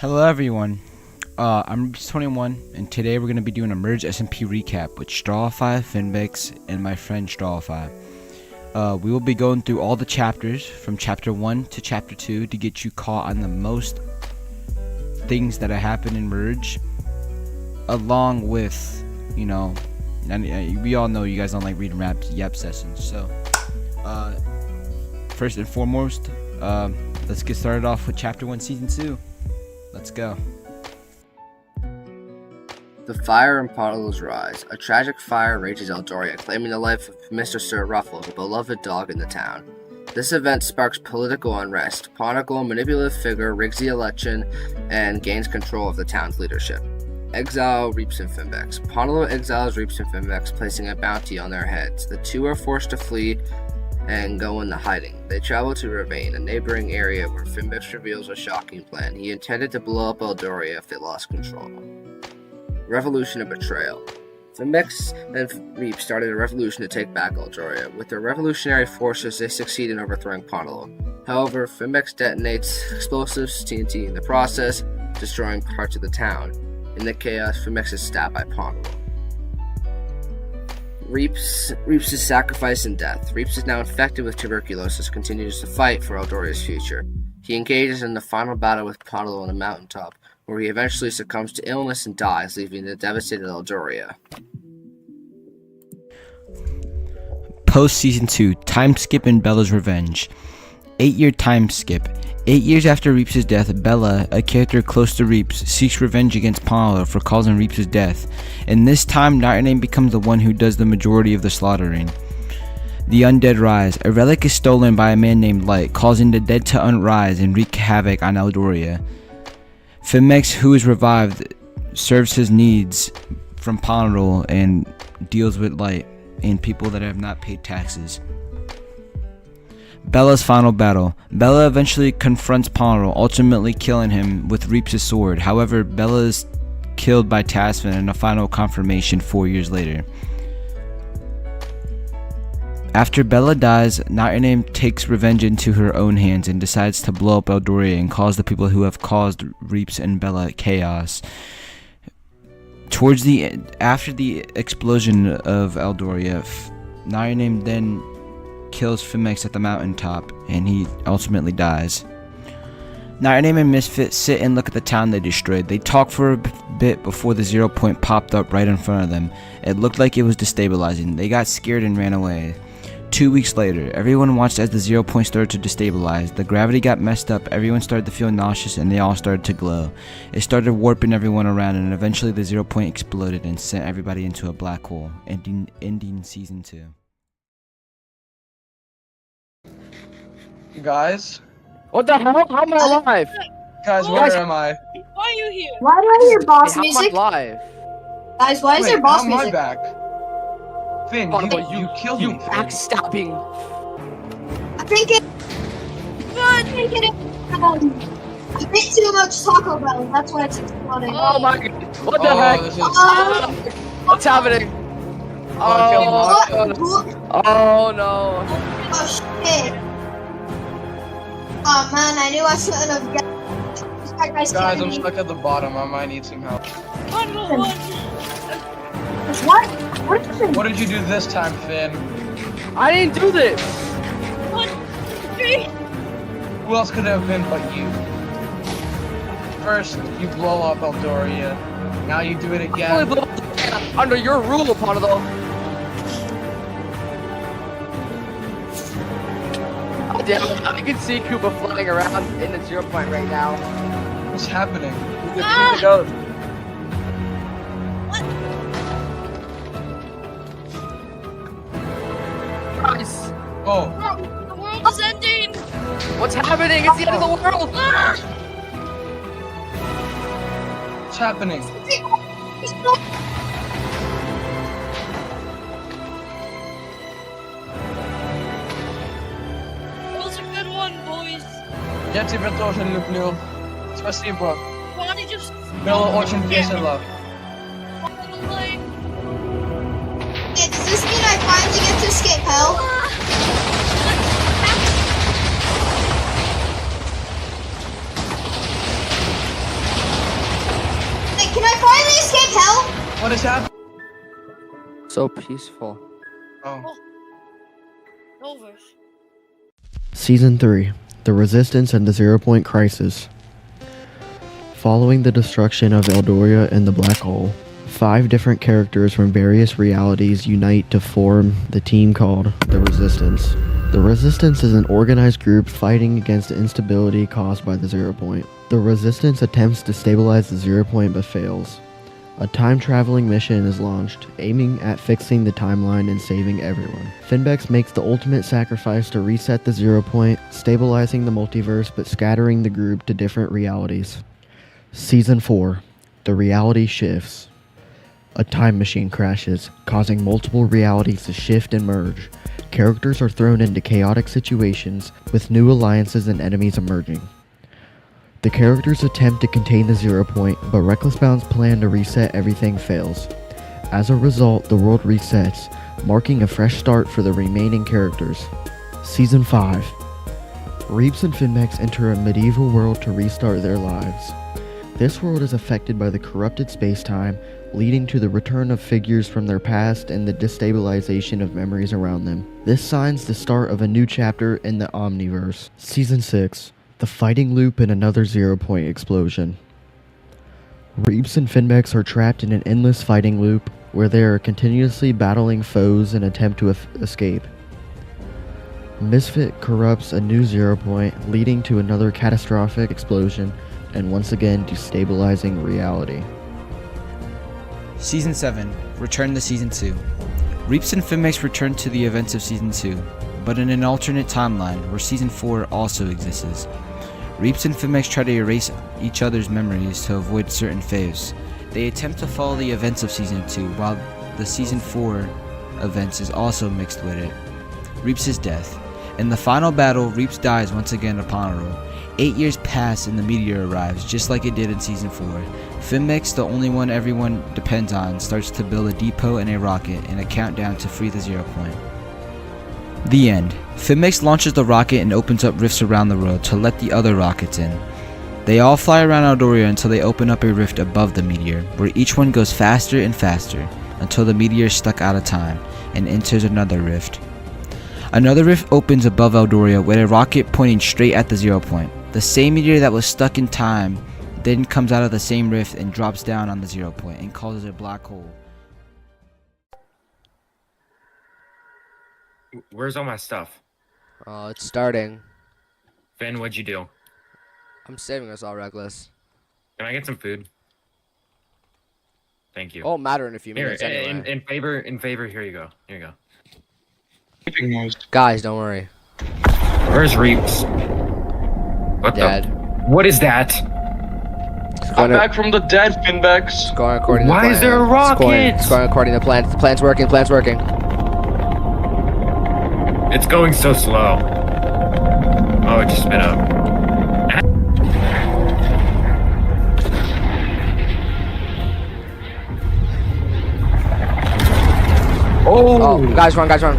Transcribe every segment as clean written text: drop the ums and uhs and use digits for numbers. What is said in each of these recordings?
Hello everyone, I'm 21 and today we're going to be doing a merge SMP recap with Strawify, Finvex, and my friend Strawify. We will be going through all the chapters from chapter 1 to chapter 2 to get you caught on the most things that have happened in merge, along with, you know, and we all know you guys don't like reading yap sessions, so first and foremost, let's get started off with chapter 1 season 2. Let's go. The fire in Potterl's rise. A tragic fire rages Eldoria, claiming the life of Mr. Sir Ruffles, a beloved dog in the town. This event sparks political unrest. Potterl, a manipulative figure, rigs the election and gains control of the town's leadership. Exile Reaps and Finvex. Potterl exiles Reaps and Finvex, placing a bounty on their heads. The two are forced to flee and go into hiding. They travel to Ravine, a neighboring area where Finvex reveals a shocking plan. He intended to blow up Eldoria if they lost control. Revolution and Betrayal. Finvex and Reap started a revolution to take back Eldoria. With their revolutionary forces, they succeed in overthrowing Potterl. However, Finvex detonates explosives TNT in the process, destroying parts of the town. In the chaos, Finvex is stabbed by Potterl. Reaps is sacrifice and death. Reaps is now infected with tuberculosis, continues to fight for Eldoria's future. He engages in the final battle with Potterl on a mountaintop, where he eventually succumbs to illness and dies, leaving the devastated Eldoria. Post Season 2, Time Skip and Bella's Revenge. 8-year time skip. 8 years after Reaps' death, Bella, a character close to Reaps, seeks revenge against Potterl for causing Reaps' death, and this time Tommyinnit becomes the one who does the majority of the slaughtering. The Undead Rise. A relic is stolen by a man named Light, causing the dead to unrise and wreak havoc on Eldoria. Finvex, who is revived, serves his needs from Potterl and deals with Light and people that have not paid taxes. Bella's final battle. Bella eventually confronts Potterl, ultimately killing him with Reaps' sword. However, Bella is killed by Tasman in a final confirmation 4 years later. After Bella dies, Tommyinnit takes revenge into her own hands and decides to blow up Eldoria and cause the people who have caused Reaps and Bella chaos. Towards the end, after the explosion of Eldoria, Tommyinnit then kills Finvex at the mountaintop, and he ultimately dies. Tommyinnit and Misfit sit and look at the town they destroyed. They talk for a bit before the 0 point popped up right in front of them. It looked like it was destabilizing. They got scared and ran away. 2 weeks later, everyone watched as the 0 point started to destabilize. The gravity got messed up, everyone started to feel nauseous, and they all started to glow. It started warping everyone around, and eventually the 0 point exploded and sent everybody into a black hole, ending season 2. Guys? What the hell? How am I alive? Guys, where am I? Why are you here? Why do I hear boss How am I music? alive? Guys, why is there boss how am I music? back? Finn, you killed me, Finn. Backstabbing. I think it. I think it. I ate too much Taco Bell. That's why it's exploding. Oh my god. What the Oh, heck? this is... What's happening? Oh, Oh no. Oh shit. Oh man, I knew I shouldn't have got. Guys, I'm stuck at the bottom. I might need some help. What? What happened? What did you do this time, Finn? I didn't do this. 1, 3. Who else could it have been but you? First, you blow up Eldoria. Now you do it again. Under your rule, Potterl. I can see Koopa flying around in the 0 point right now. What's happening? He's a ghost. Nice. Oh, The world is ending. What's happening? It's the end of the world. what's happening? That was a good one, boys. Я тебя тоже люблю. Спасибо. Bonnie just Было очень весело. like Hey, does this mean I finally get to escape hell? What has happened? So peaceful. Oh. Over. Season 3, The Resistance and the 0 Point Crisis. Following the destruction of Eldoria and the Black Hole, 5 different characters from various realities unite to form the team called the Resistance. The Resistance is an organized group fighting against the instability caused by the 0 Point. The Resistance attempts to stabilize the 0 Point but fails. A time-traveling mission is launched, aiming at fixing the timeline and saving everyone. Finbex makes the ultimate sacrifice to reset the 0 Point, stabilizing the multiverse but scattering the group to different realities. Season 4, The Reality Shifts. A time machine crashes, causing multiple realities to shift and merge. Characters are thrown into chaotic situations, with new alliances and enemies emerging. The characters attempt to contain the 0 Point, but Recklessbound's plan to reset everything fails. As a result, the world resets, marking a fresh start for the remaining characters. Season 5. Reaps and Finmex enter a medieval world to restart their lives. This world is affected by the corrupted space-time, leading to the return of figures from their past and the destabilization of memories around them. This signs the start of a new chapter in the Omniverse. Season 6. The Fighting Loop and another 0 Point explosion. Reaps and Finmex are trapped in an endless fighting loop where they are continuously battling foes in an attempt to escape. Misfit corrupts a new 0 Point, leading to another catastrophic explosion and once again destabilizing reality. Season 7, Return to Season 2. Reaps and Finmex return to the events of Season 2, but in an alternate timeline where Season 4 also exists. Reaps and Finmex try to erase each other's memories to avoid certain faves. They attempt to follow the events of Season 2, while the Season 4 events is also mixed with it. Reaps' death. In the final battle, Reaps dies once again upon a roll. 8 years pass and the meteor arrives, just like it did in Season 4. Finmex, the only one everyone depends on, starts to build a depot and a rocket and a countdown to free the 0 Point. The end. Finmex launches the rocket and opens up rifts around the world to let the other rockets in. They all fly around Eldoria until they open up a rift above the meteor, where each one goes faster and faster, until the meteor is stuck out of time, and enters another rift. Another rift opens above Eldoria with a rocket pointing straight at the 0 Point. The same meteor that was stuck in time then comes out of the same rift and drops down on the 0 Point and causes a black hole. Where's all my stuff? It's starting. Finn, what'd you do? I'm saving us all, Reckless. Can I get some food? Thank you. Oh, matter in a few Here, minutes anyway. in favor, here you go. Here you go. Guys, don't worry. Where's Reaps? What Dead. What is that? I'm back from the dead, Finbex. Going according to the Why plan. is there a rocket? It's going according to the plan. The plan's working. Plan's working. It's going so slow. Oh, it just spit up. Oh, guys, run, guys, run.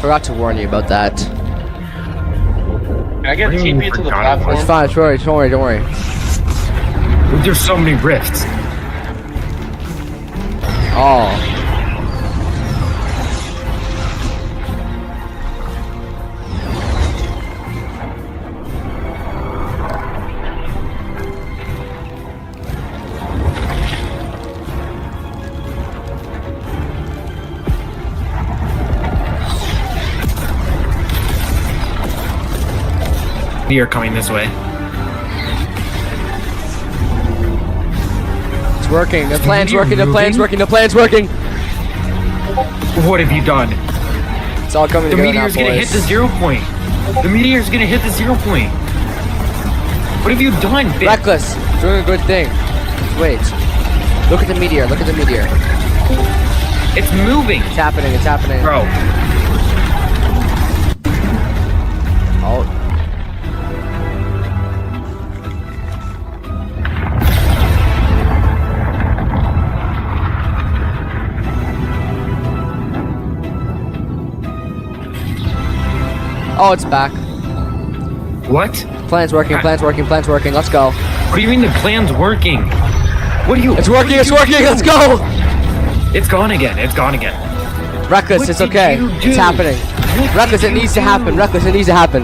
Forgot to warn you about that. Can I get What do you mean TP to the forgot? platform? It's fine. Don't worry. Don't worry. There's so many rifts. Oh. You're coming this way. It's working. The plan's meteor working. The plan's moving? working. The plan's working. What have you done? It's all coming The together now, meteor's gonna hit boys. the 0 Point. The meteor's gonna hit the 0 Point. What have you done, Finn? Reckless. Doing a good thing. Wait. Look at the meteor. Look at the meteor. It's moving. It's happening. It's happening. Bro. Oh. Oh, it's back. What? Plan's working. Plan's working. Plan's working. Let's go. What do you mean the plan's working? What are you? It's working, it's working, let's go! It's gone again. It's gone again. Reckless, What it's did okay. you do? It's happening. What Reckless, did it you needs to do? happen. Reckless, it needs to happen.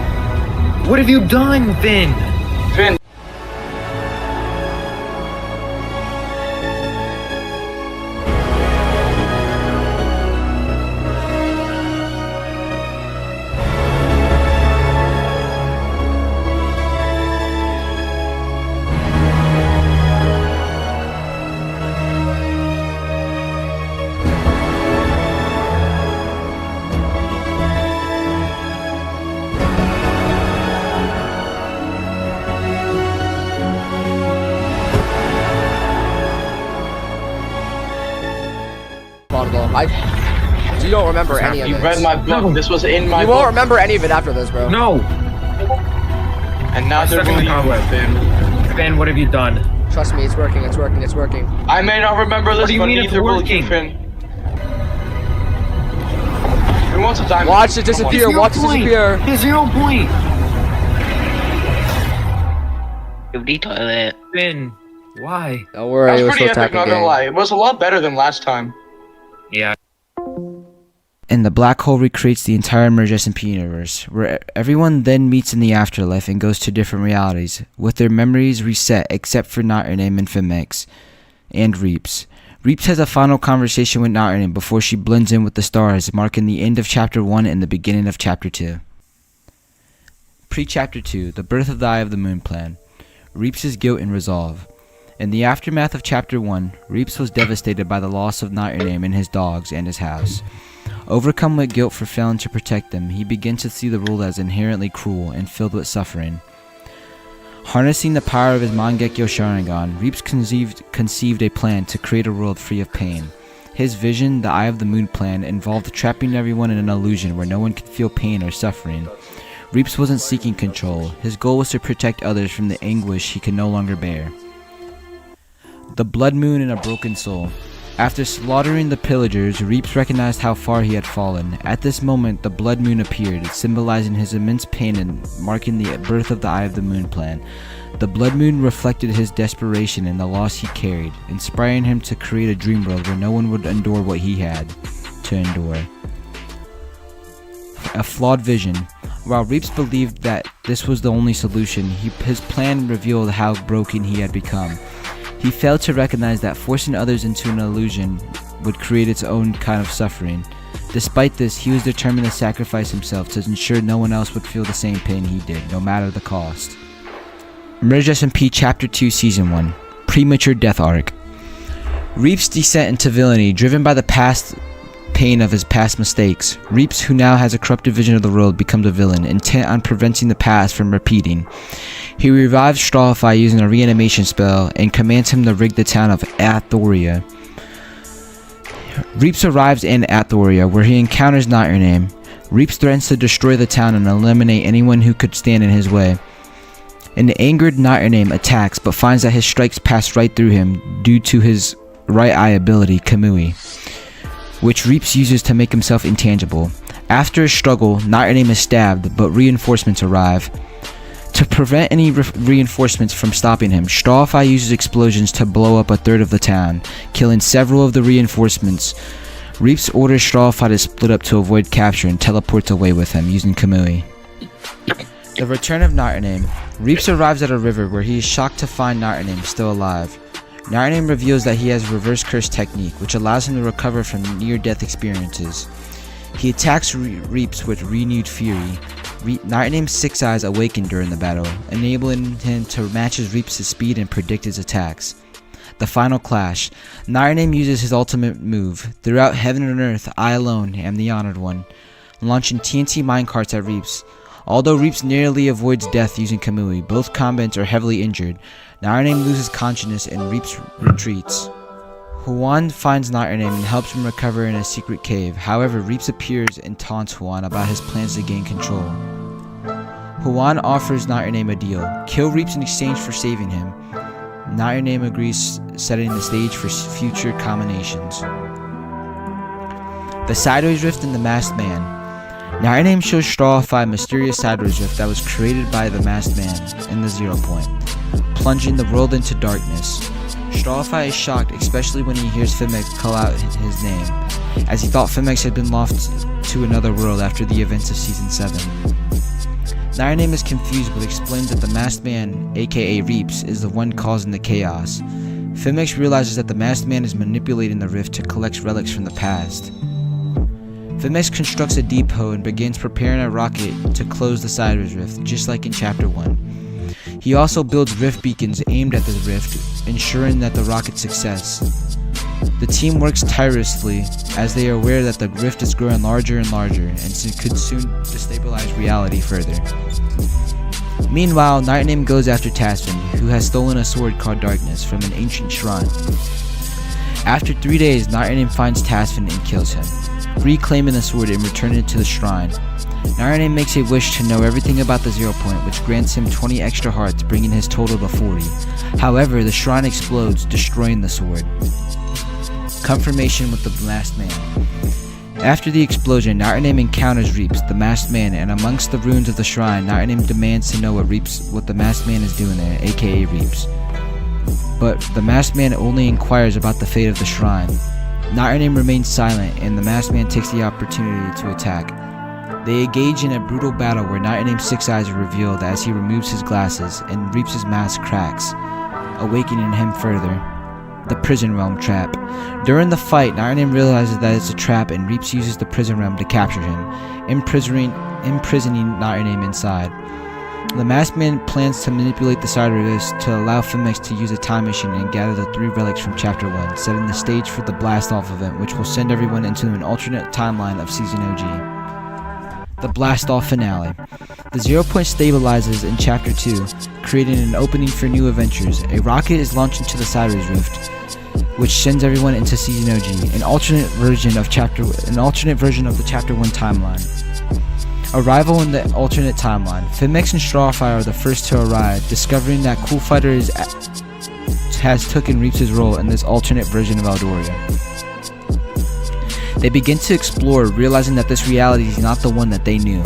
What have you done, Finn? Finn, You don't remember any of you it. read my book. This was in my You book. won't remember any of it after this, bro. No. And now they're Stuck in the believing cobweb. it, Finn. Finn, what have you done? Trust me, it's working, it's working, it's working. I may not remember this, do you but mean it's neither will you, working? Finn. Who wants a diamond? Watch it disappear, watch it disappear. There's 0 point. toilet. Finn, why? Don't worry, That we're was still pretty epic, attacking not gonna gang. lie. It was a lot better than last time. Yeah. And the black hole recreates the entire Merge SMP universe, where everyone then meets in the afterlife and goes to different realities, with their memories reset except for Tommyinnit and Fimix, and Reaps. Reaps has a final conversation with Tommyinnit before she blends in with the stars, marking the end of Chapter 1 and the beginning of Chapter 2. Pre-Chapter 2, The Birth of the Eye of the Moon Plan. Reaps' guilt and resolve. In the aftermath of Chapter 1, Reaps was devastated by the loss of Tommyinnit and his dogs and his house. Overcome with guilt for failing to protect them, he begins to see the world as inherently cruel and filled with suffering. Harnessing the power of his Mangekyo Sharingan, Reaps conceived a plan to create a world free of pain. His vision, the Eye of the Moon Plan, involved trapping everyone in an illusion where no one could feel pain or suffering. Reaps wasn't seeking control. His goal was to protect others from the anguish he could no longer bear. The Blood Moon and a Broken Soul. After slaughtering the pillagers, Reaps recognized how far he had fallen. At this moment, the Blood Moon appeared, symbolizing his immense pain and marking the birth of the Eye of the Moon Plan. The Blood Moon reflected his desperation and the loss he carried, inspiring him to create a dream world where no one would endure what he had to endure. A flawed vision. While Reaps believed that this was the only solution, his plan revealed how broken he had become. He failed to recognize that forcing others into an illusion would create its own kind of suffering. Despite this, he was determined to sacrifice himself to ensure no one else would feel the same pain he did, no matter the cost. Merge SMP Chapter 2 Season 1 Premature Death Arc. Reaps' descent into villainy, driven by the past pain of his past mistakes. Reaps, who now has a corrupted vision of the world, becomes a villain, intent on preventing the past from repeating. He revives Strawify using a reanimation spell and commands him to rig the town of Athoria. Reaps arrives in Athoria, where he encounters Tommyinnit. Reaps threatens to destroy the town and eliminate anyone who could stand in his way. An angered Tommyinnit attacks, but finds that his strikes pass right through him due to his right eye ability, Kamui, which Reaps uses to make himself intangible. After a struggle, Tommyinnit is stabbed, but reinforcements arrive. To prevent any reinforcements from stopping him, Strawify uses explosions to blow up a third of the town, killing several of the reinforcements. Reaps orders Strawify to split up to avoid capture and teleports away with him using Kamui. The return of Tommyinnit. Reaps arrives at a river where he is shocked to find Tommyinnit still alive. Tommyinnit reveals that he has reverse curse technique, which allows him to recover from near-death experiences. He attacks Reaps with renewed fury. Tommyinnit's 6 eyes awaken during the battle, enabling him to match his Reaps' speed and predict his attacks. The final clash. Tommyinnit uses his ultimate move. Throughout heaven and earth, I alone am the honored one, launching TNT minecarts at Reaps. Although Reaps nearly avoids death using Kamui, both combatants are heavily injured. Tommyinnit loses consciousness and Reaps retreats. Huan finds Tommyinnit and helps him recover in a secret cave. However, Reaps appears and taunts Huan about his plans to gain control. Huan offers Tommyinnit a deal. Kill Reaps in exchange for saving him. Tommyinnit agrees, setting the stage for future combinations. The Sideways Rift and the Masked Man. Tommyinnit shows Strawify a mysterious Sideways Rift that was created by the Masked Man in the 0 point, plunging the world into darkness. Strawfire is shocked, especially when he hears Fimex call out his name, as he thought Fimex had been lost to another world after the events of Season 7. Name is confused but explains that the Masked Man, aka Reaps, is the one causing the chaos. Fimex realizes that the Masked Man is manipulating the rift to collect relics from the past. Fimex constructs a depot and begins preparing a rocket to close the Cybers Rift, just like in Chapter 1. He also builds rift beacons aimed at the rift, ensuring that the rocket's success. The team works tirelessly as they are aware that the rift is growing larger and larger and could soon destabilize reality further. Meanwhile, Nightname goes after Tasvin, who has stolen a sword called Darkness from an ancient shrine. After 3 days, Nightname finds Tasvin and kills him, reclaiming the sword and returning it to the shrine. Nightname makes a wish to know everything about the 0 point, which grants him 20 extra hearts, bringing his total to 40. However, the shrine explodes, destroying the sword. Confirmation with the Masked Man. After the explosion, Nightname encounters Reaps, the Masked Man, and amongst the ruins of the shrine, Nightname demands to know what the Masked Man is doing there, aka Reaps. But the Masked Man only inquires about the fate of the shrine. Nightname remains silent, and the Masked Man takes the opportunity to attack. They engage in a brutal battle where Nightname's 6 eyes are revealed as he removes his glasses, and Reaps' mask cracks, awakening him further. The Prison Realm Trap. During the fight, Nightname realizes that it's a trap and Reaps uses the Prison Realm to capture him, imprisoning Nightname inside. The Masked Man plans to manipulate the Cybers to allow Fimex to use a time machine and gather the 3 relics from Chapter 1, setting the stage for the Blast-Off event, which will send everyone into an alternate timeline of Season OG. The Blast-Off Finale. The 0 point stabilizes in Chapter 2, creating an opening for new adventures. A rocket is launched into the Cybers Rift, which sends everyone into Season OG, an alternate version of the Chapter 1 timeline. Arrival in the alternate timeline. Fimex and Strawfire are the first to arrive, discovering that Cool Fighter has taken Reaps' role in this alternate version of Eldoria. They begin to explore, realizing that this reality is not the one that they knew.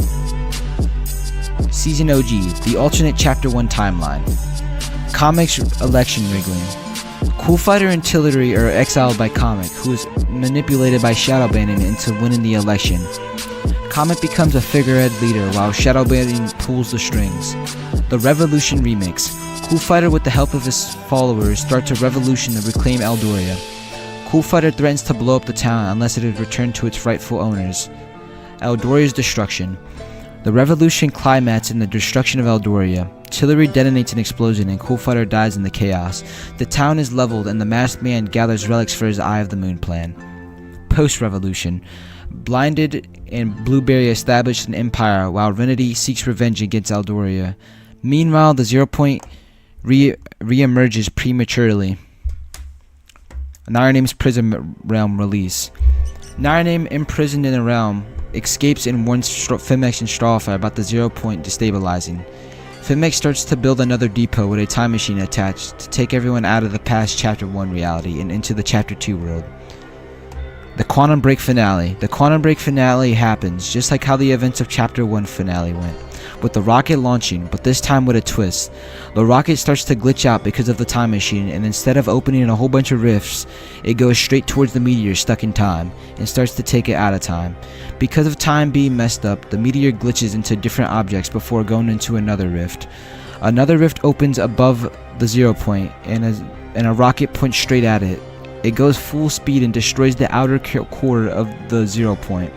Season OG, the alternate Chapter 1 timeline. Comics election wriggling. Cool Fighter and Tillery are exiled by Comic, who is manipulated by Shadow Banding into winning the election. Comet becomes a figurehead leader while Shadow Banding pulls the strings. The Revolution Remix. Cool Fighter with the help of his followers starts a revolution to reclaim Eldoria. Cool Fighter threatens to blow up the town unless it is returned to its rightful owners. Eldoria's destruction. The revolution climaxes in the destruction of Eldoria. Tillery detonates an explosion and Cool Fighter dies in the chaos. The town is leveled and the Masked Man gathers relics for his Eye of the Moon plan. Post-revolution. Blinded and Blueberry establish an empire while Renity seeks revenge against Eldoria. Meanwhile, the 0 point re-emerges prematurely. Nightname's Prison Realm release. Nightname, imprisoned in the realm, escapes and warns Fimex and Strawfire about the 0 point destabilizing. Fimex starts to build another depot with a time machine attached to take everyone out of the past Chapter 1 reality and into the Chapter 2 world. The Quantum Break Finale. The Quantum Break Finale happens just like how the events of Chapter 1 finale went, with the rocket launching, but this time with a twist. The rocket starts to glitch out because of the time machine, and instead of opening a whole bunch of rifts, it goes straight towards the meteor stuck in time, and starts to take it out of time. Because of time being messed up, the meteor glitches into different objects before going into another rift. Another rift opens above the 0 point, and a rocket points straight at it. It goes full speed and destroys the outer core of the 0 point.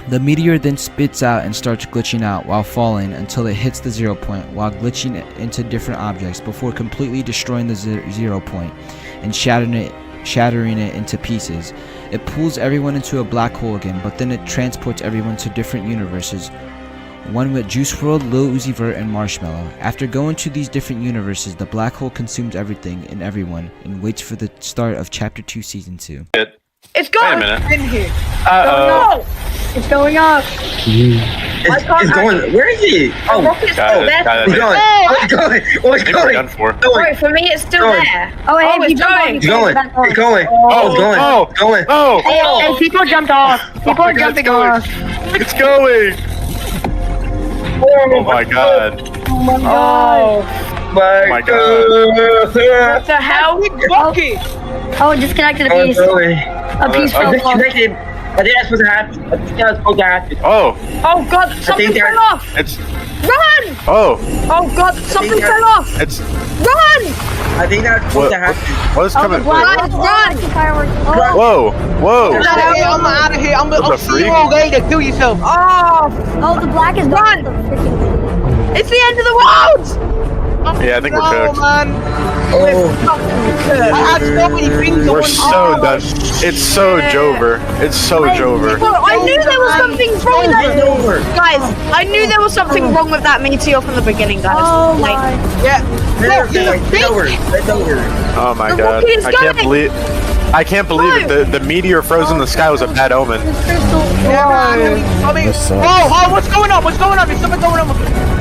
The meteor then spits out and starts glitching out while falling until it hits the 0 point while glitching into different objects before completely destroying the 0 point and shattering it into pieces. It pulls everyone into a black hole again, but then it transports everyone to different universes. One with Juice WRLD, Lil Uzi Vert, and Marshmello. After going to these different universes, the black hole consumes everything and everyone and waits for the start of Chapter 2 Season 2. It's going in here. It's going up. It's going. Where is he? Oh, rocket's still there. It's going. What's going? Wait, for me, it's still there. It's going. It's going. Hey, people jumped off. People are jumping off. It's going. Oh my god. Oh my god. my god. What the hell? Oh, it disconnected a piece. A piece fell off. Disconnected. I think that's supposed to happen. I think that's supposed to happen. Oh, Oh god, something fell off! it's. Run! Oh, Oh god, something fell off! it's. Run! I think that's supposed to happen. What is coming? Run! Whoa, whoa. I'm out of here. I'm What the gonna see freak? you all later. Kill yourself. Oh, the black is Run! It's the end of the world! Yeah, I think we're No, cooked. man. I had so many things We're on. so done. It's so Jover. It's so Jover. Well, I knew there was something wrong with that. Over. Guys, I knew there was something wrong with that meteor from the beginning, guys. Oh Like, my. It's over. It's over. Oh my The god. rocket is I can't going. believe. I can't believe it. The meteor froze in the sky was a bad omen. There's crystals. I mean, oh, what's going on? What's going on? There's something going on.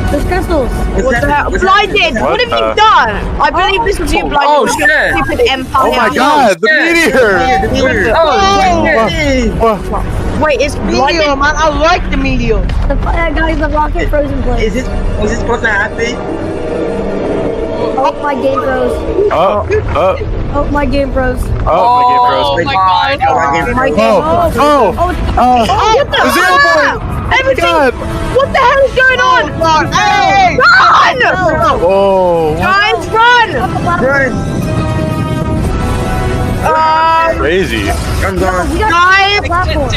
There's crystals. what the hell? Blinded! What have you done? I believe this was you, Blinded. Oh, with your shit. Stupid empire. Oh my god, the meteor! Wait, it's Meteor, Blinded. man. I like the meteor. Guys, the rocket froze in place. Was this supposed to happen? Oh, my game froze. Oh, my game froze. Oh, my game froze. my god. My God. Oh, What the the 0 hell? point! Everything. God. What the hell is going on? Hey! Run! Oh, Guys, run! crazy. I'm gone. We got Guys! a platform.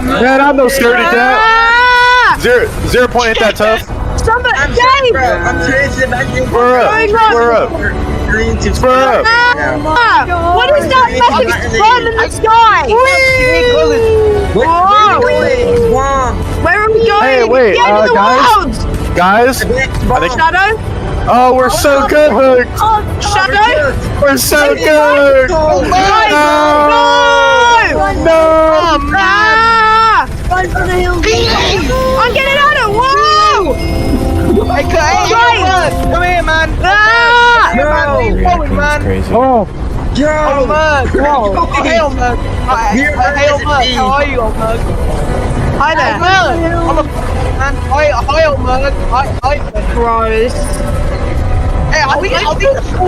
Man, I'm no scaredy cat. Ah! 0 point ain't that tough. Somebody, I'm Dave! trying to sit back in. Spur up. Spur up. Green to Spur up. Ah! What is that message from in the sky? Where are we going? Hey, wait, The end of the guys? world! Guys, I think. Shadow? Oh, we're so good. Shadow? We're so good. Guys, No. No. Ah! Run for the hills. I'm getting on it! Whoa! Hey, come here, man. Ah! Man. Oh. Oh, man. Hey, oh, man. Hey, oh, man. How are you, oh, man? Hi there. I'm a man. Hi, oh, man. Hi. Gross. Hey, are we?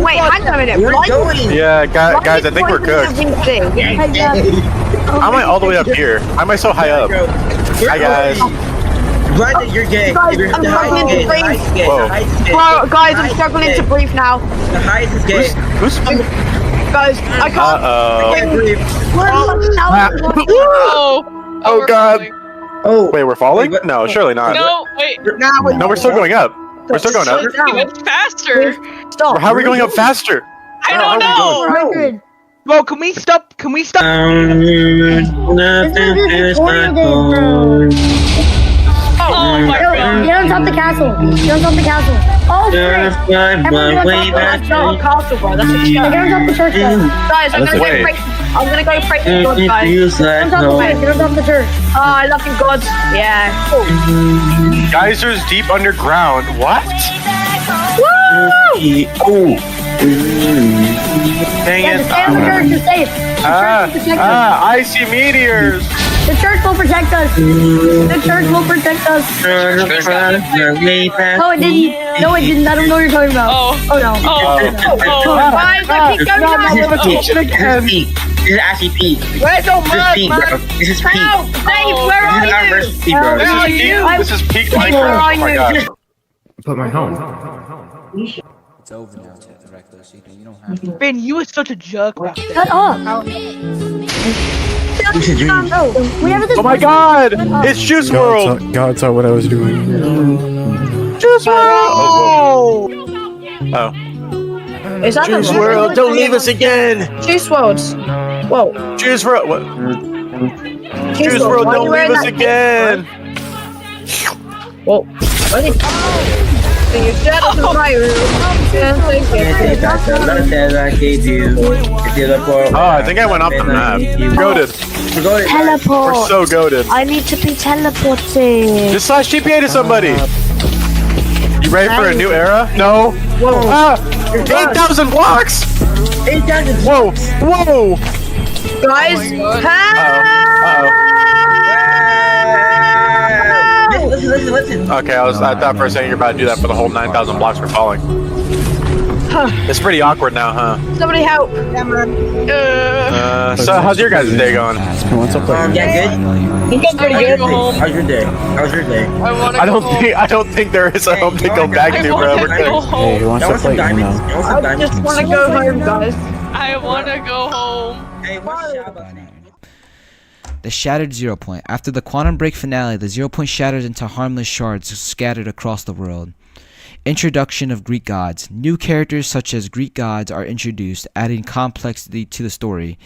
Wait, hang on a minute. We're going. Yeah, guys, I think we're cooked. How am I all the way up here? How am I so high up? Hi, guys. Blinded, you're gay. Guys, You're I'm the struggling highest to gay. The breathe. highest gay. Whoa. The highest gay. Bro, guys, I'm The struggling highest to gay. breathe now. The highest is gay. Who's? Guys, I can't. Uh-oh. Can't breathe. Oh god. Oh. Wait, we're falling? No, surely not. No, wait. No, we're still going up. We're still going up. It's faster. Stop. How are we going up faster? I don't know. 400. Bro, can we stop? Can we stop? Nothing is my phone. Oh my god. Get on top of the castle. Get on top of the castle. Oh, Just frick. find my way back That's not a castle, bro. That's a Get church. on top of the church, guys. Guys, I'm gonna go Wait. pray. I'm gonna go pray to God, It guys. feels Get like on top of the church. home. Get on top of the church. Oh, I love you, God. Yeah. Cool. Geysers deep underground. What? Oh. Dang Yeah, it. just stay on the church. You're safe. The church will protect us. I see meteors. The church will protect us. The church will protect us. Trying to find my way back. No, it didn't. No, it didn't. I don't know what you're talking about. Oh. Oh, no. Guys, I keep going down. This is peak. This is actually peak. Where's your This is man, peak, man? bro. This is peak. Help! Dave, where This are is our you? versus peak, bro. This is peak. This is peak Minecraft. Oh my god. Put my home. It's over now, Reckless. You don't have to. Ben, you were such a jerk back there. Shut up. Lucid dreams. No, we have this. Oh my god. It's Juice World. God saw what I was doing. Juice World. Oh! Oh. Is that Juice the World, don't leave us again. Juice World? Whoa. Juice World. What? Juice World, World, why are don't you leave wearing us that again. Whoa. What did you said it was my room. Oh, I think I went off the map. Goated. Teleport. We're so goated. I need to be teleported. Just slash TPA to somebody. You ready for a new era? No. Whoa. Ah! 8,000 blocks! 8,000. Whoa! Whoa! Guys, Uh-oh. Listen. Okay, I thought for a second you were about to do that for the whole 9,000 blocks for falling. It's pretty awkward now, huh? Somebody help! So how's your guys' day going? What's up, Yeah, good. It's pretty good. How's your day? How's your day? I don't think there is a home to go back to, bro. We're go good. home. Who wants I to want some play diamonds. Uno? I want some I diamonds. just want to go home, guys. I want to go home. Hey, what's Shabba? The Shattered Zero Point. After the Quantum Break finale, the Zero Point shatters into harmless shards scattered across the world. Introduction of Greek gods. New characters such as Greek gods are introduced, adding complexity to the story.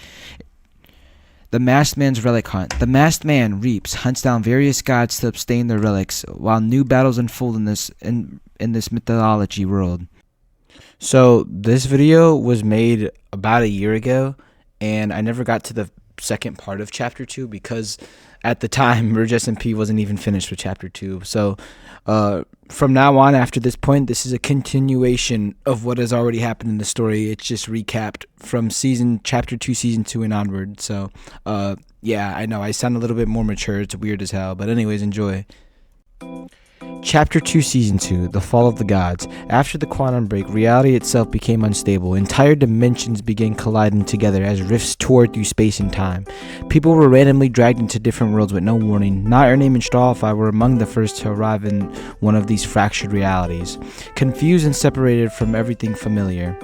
The Masked Man's Relic Hunt. The Masked Man, Reaps, hunts down various gods to obtain their relics, while new battles unfold in this mythology world. So, this video was made about a year ago, and I never got to the second part of Chapter 2 because at the time, REBIRTH wasn't even finished with Chapter 2. So, from now on, after this point, this is a continuation of what has already happened in the story. It's just recapped from Chapter 2, Season 2 and onward. So, yeah, I know I sound a little bit more mature. It's weird as hell. But anyways, enjoy. Chapter 2, Season 2, The Fall of the Gods. After the quantum break, reality itself became unstable. Entire dimensions began colliding together as rifts tore through space and time. People were randomly dragged into different worlds with no warning. Nighturname and Strawfire were among the first to arrive in one of these fractured realities, confused and separated from everything familiar.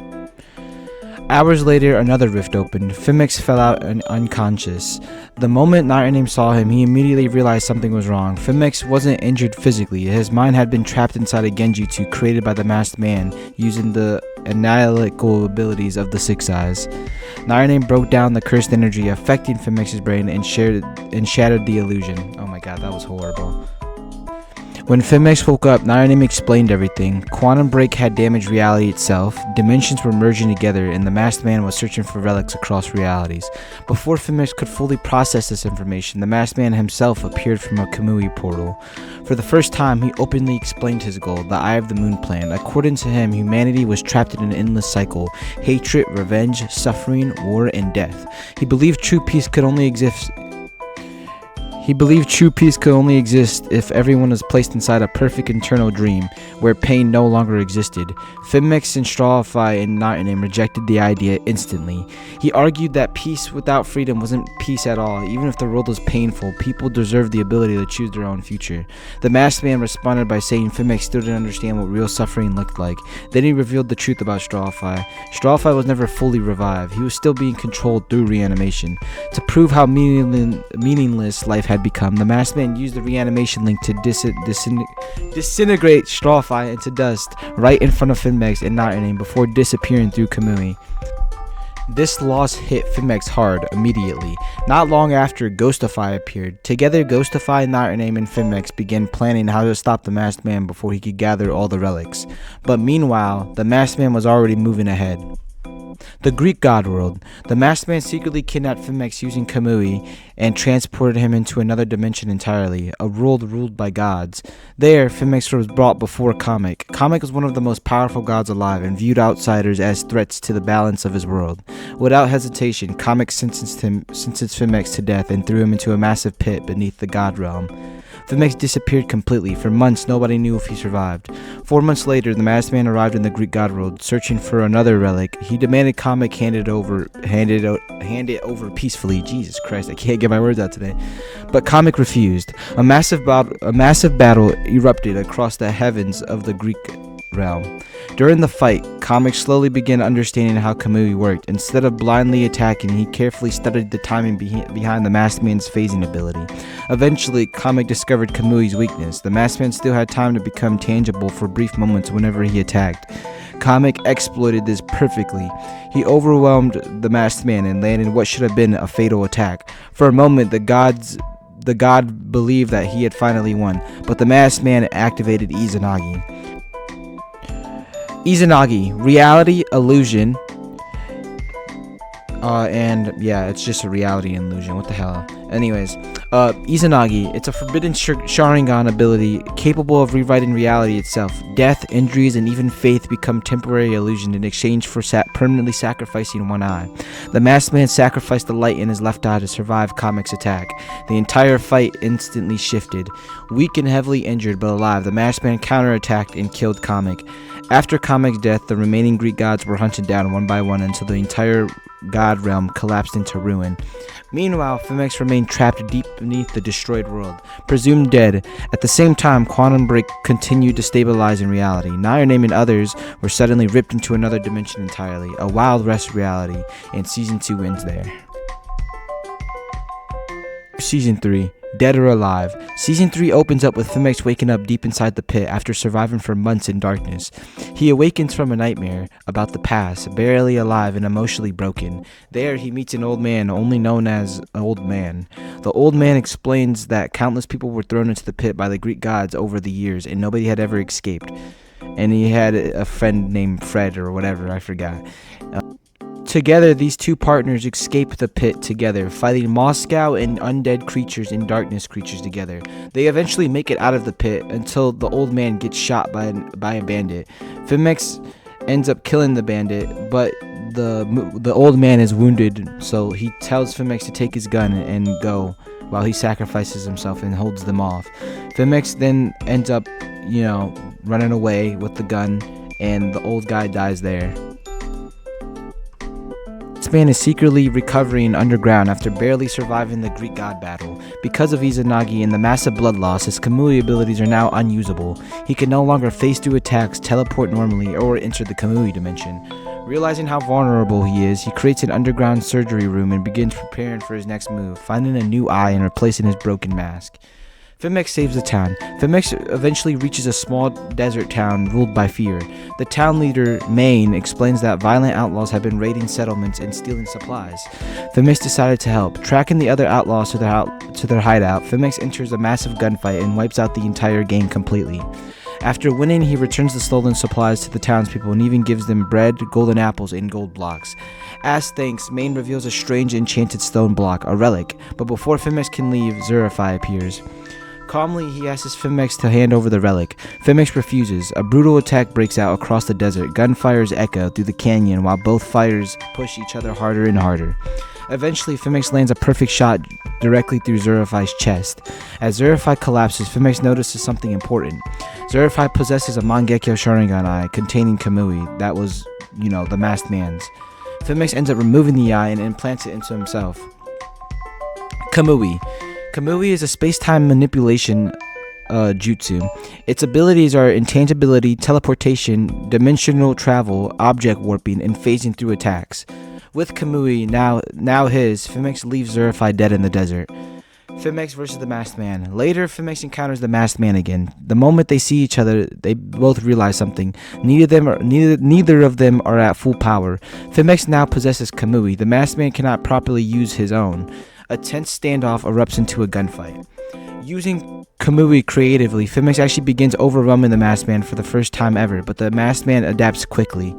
Hours later, another rift opened. Fimix fell out unconscious. The moment Nighturname saw him, he immediately realized something was wrong. Fimix wasn't injured physically. His mind had been trapped inside a Genjutsu created by the Masked Man, using the analytical abilities of the Six Eyes. Nighturname broke down the cursed energy, affecting Fimix's brain and shattered the illusion. Oh my god, that was horrible. When Fimix woke up, Nighturname explained everything. Quantum Break had damaged reality itself, dimensions were merging together, and the Masked Man was searching for relics across realities. Before Fimix could fully process this information, the Masked Man himself appeared from a Kamui portal. For the first time, he openly explained his goal, the Eye of the Moon plan. According to him, humanity was trapped in an endless cycle: hatred, revenge, suffering, war, and death. He believed true peace could only exist if everyone was placed inside a perfect internal dream, where pain no longer existed. Fimix and Strawfire and Nighturname rejected the idea instantly. He argued that peace without freedom wasn't peace at all. Even if the world was painful, people deserved the ability to choose their own future. The Masked Man responded by saying Fimix still didn't understand what real suffering looked like. Then he revealed the truth about Strawfire. Strawfire was never fully revived. He was still being controlled through reanimation. To prove how meaningless life had become, the Masked Man used the reanimation link to disintegrate Strawfire into dust right in front of Fimix and Nighturname before disappearing through Kamui. This loss hit Fimix hard immediately. Not long after, Ghostify appeared. Together, Ghostify, Nighturname, and Fimix began planning how to stop the Masked Man before he could gather all the relics. But meanwhile, the Masked Man was already moving ahead. The Greek God World. The Masked Man secretly kidnapped Fimix using Kamui and transported him into another dimension entirely, a world ruled by gods. There, Fimix was brought before Kamek. Kamek was one of the most powerful gods alive and viewed outsiders as threats to the balance of his world. Without hesitation, Kamek sentenced Fimix to death and threw him into a massive pit beneath the god realm. Fimix disappeared completely. For months, nobody knew if he survived. 4 months later, the Masked Man arrived in the Greek god world, searching for another relic. He demanded Kamek hand it over peacefully. Jesus Christ, I can't get my words out today. But Kamek refused. A massive battle erupted across the heavens of the Greek realm. During the fight, Kamek slowly began understanding how Kamui worked. Instead of blindly attacking, he carefully studied the timing behind the Masked Man's phasing ability. Eventually, Kamek discovered Kamui's weakness. The Masked Man still had time to become tangible for brief moments whenever he attacked. Kamek exploited this perfectly. He overwhelmed the Masked Man and landed what should have been a fatal attack. For a moment, the god believed that he had finally won, but the Masked Man activated Izanagi. Izanagi, reality, illusion, and yeah, it's just a reality illusion. What the hell? Anyways, Izanagi. It's a forbidden Sharingan ability capable of rewriting reality itself. Death, injuries, and even faith become temporary illusion in exchange for permanently sacrificing one eye. The masked man sacrificed the light in his left eye to survive Kamek's attack. The entire fight instantly shifted. Weak and heavily injured but alive, the masked man counterattacked and killed Kamek. After Kamek's death, the remaining Greek gods were hunted down one by one until the entire god realm collapsed into ruin. Meanwhile, Fimex remained trapped deep beneath the destroyed world, presumed dead. At the same time, Quantum Break continued to stabilize in reality. Name and others were suddenly ripped into another dimension entirely, a Wild West reality, and Season 2 ends there. Season 3, Dead or Alive. Season 3 opens up with Fimex waking up deep inside the pit after surviving for months in darkness. He awakens from a nightmare about the past, barely alive and emotionally broken. There, he meets an old man, only known as Old Man. The old man explains that countless people were thrown into the pit by the Greek gods over the years, and nobody had ever escaped. And he had a friend named Fred or whatever, I forgot. Together, these two partners escape the pit together, fighting Moscow and undead creatures and darkness creatures together. They eventually make it out of the pit until the old man gets shot by a bandit. Fimex ends up killing the bandit, but the old man is wounded, so he tells Fimex to take his gun and go while he sacrifices himself and holds them off. Fimex then ends up, running away with the gun, and the old guy dies there. This man is secretly recovering underground after barely surviving the Greek god battle. Because of Izanagi and the massive blood loss, his Kamui abilities are now unusable. He can no longer face through attacks, teleport normally, or enter the Kamui dimension. Realizing how vulnerable he is, he creates an underground surgery room and begins preparing for his next move, finding a new eye and replacing his broken mask. Fimex saves the town. Fimex eventually reaches a small desert town ruled by fear. The town leader, Maine, explains that violent outlaws have been raiding settlements and stealing supplies. Fimex decided to help. Tracking the other outlaws to their hideout, Fimex enters a massive gunfight and wipes out the entire gang completely. After winning, he returns the stolen supplies to the townspeople and even gives them bread, golden apples, and gold blocks. As thanks, Maine reveals a strange enchanted stone block, a relic, but before Fimex can leave, Zerify appears. Calmly, he asks Fimex to hand over the relic. Fimex refuses. A brutal attack breaks out across the desert. Gunfires echo through the canyon while both fighters push each other harder and harder. Eventually, Fimex lands a perfect shot directly through Zerify's chest. As Zerify collapses, Fimex notices something important. Zerify possesses a Mangekyo Sharingan eye containing Kamui that was, the masked man's. Fimex ends up removing the eye and implants it into himself. Kamui. Kamui is a space-time manipulation jutsu. Its abilities are intangibility, teleportation, dimensional travel, object warping, and phasing through attacks. With Kamui now his, Fimex leaves Zerify dead in the desert. Fimex versus the Masked Man. Later, Fimex encounters the Masked Man again. The moment they see each other, they both realize something. Neither of them are at full power. Fimex now possesses Kamui. The Masked Man cannot properly use his own. A tense standoff erupts into a gunfight. Using Kamui creatively, Fimex actually begins overwhelming the Masked Man for the first time ever, but the Masked Man adapts quickly.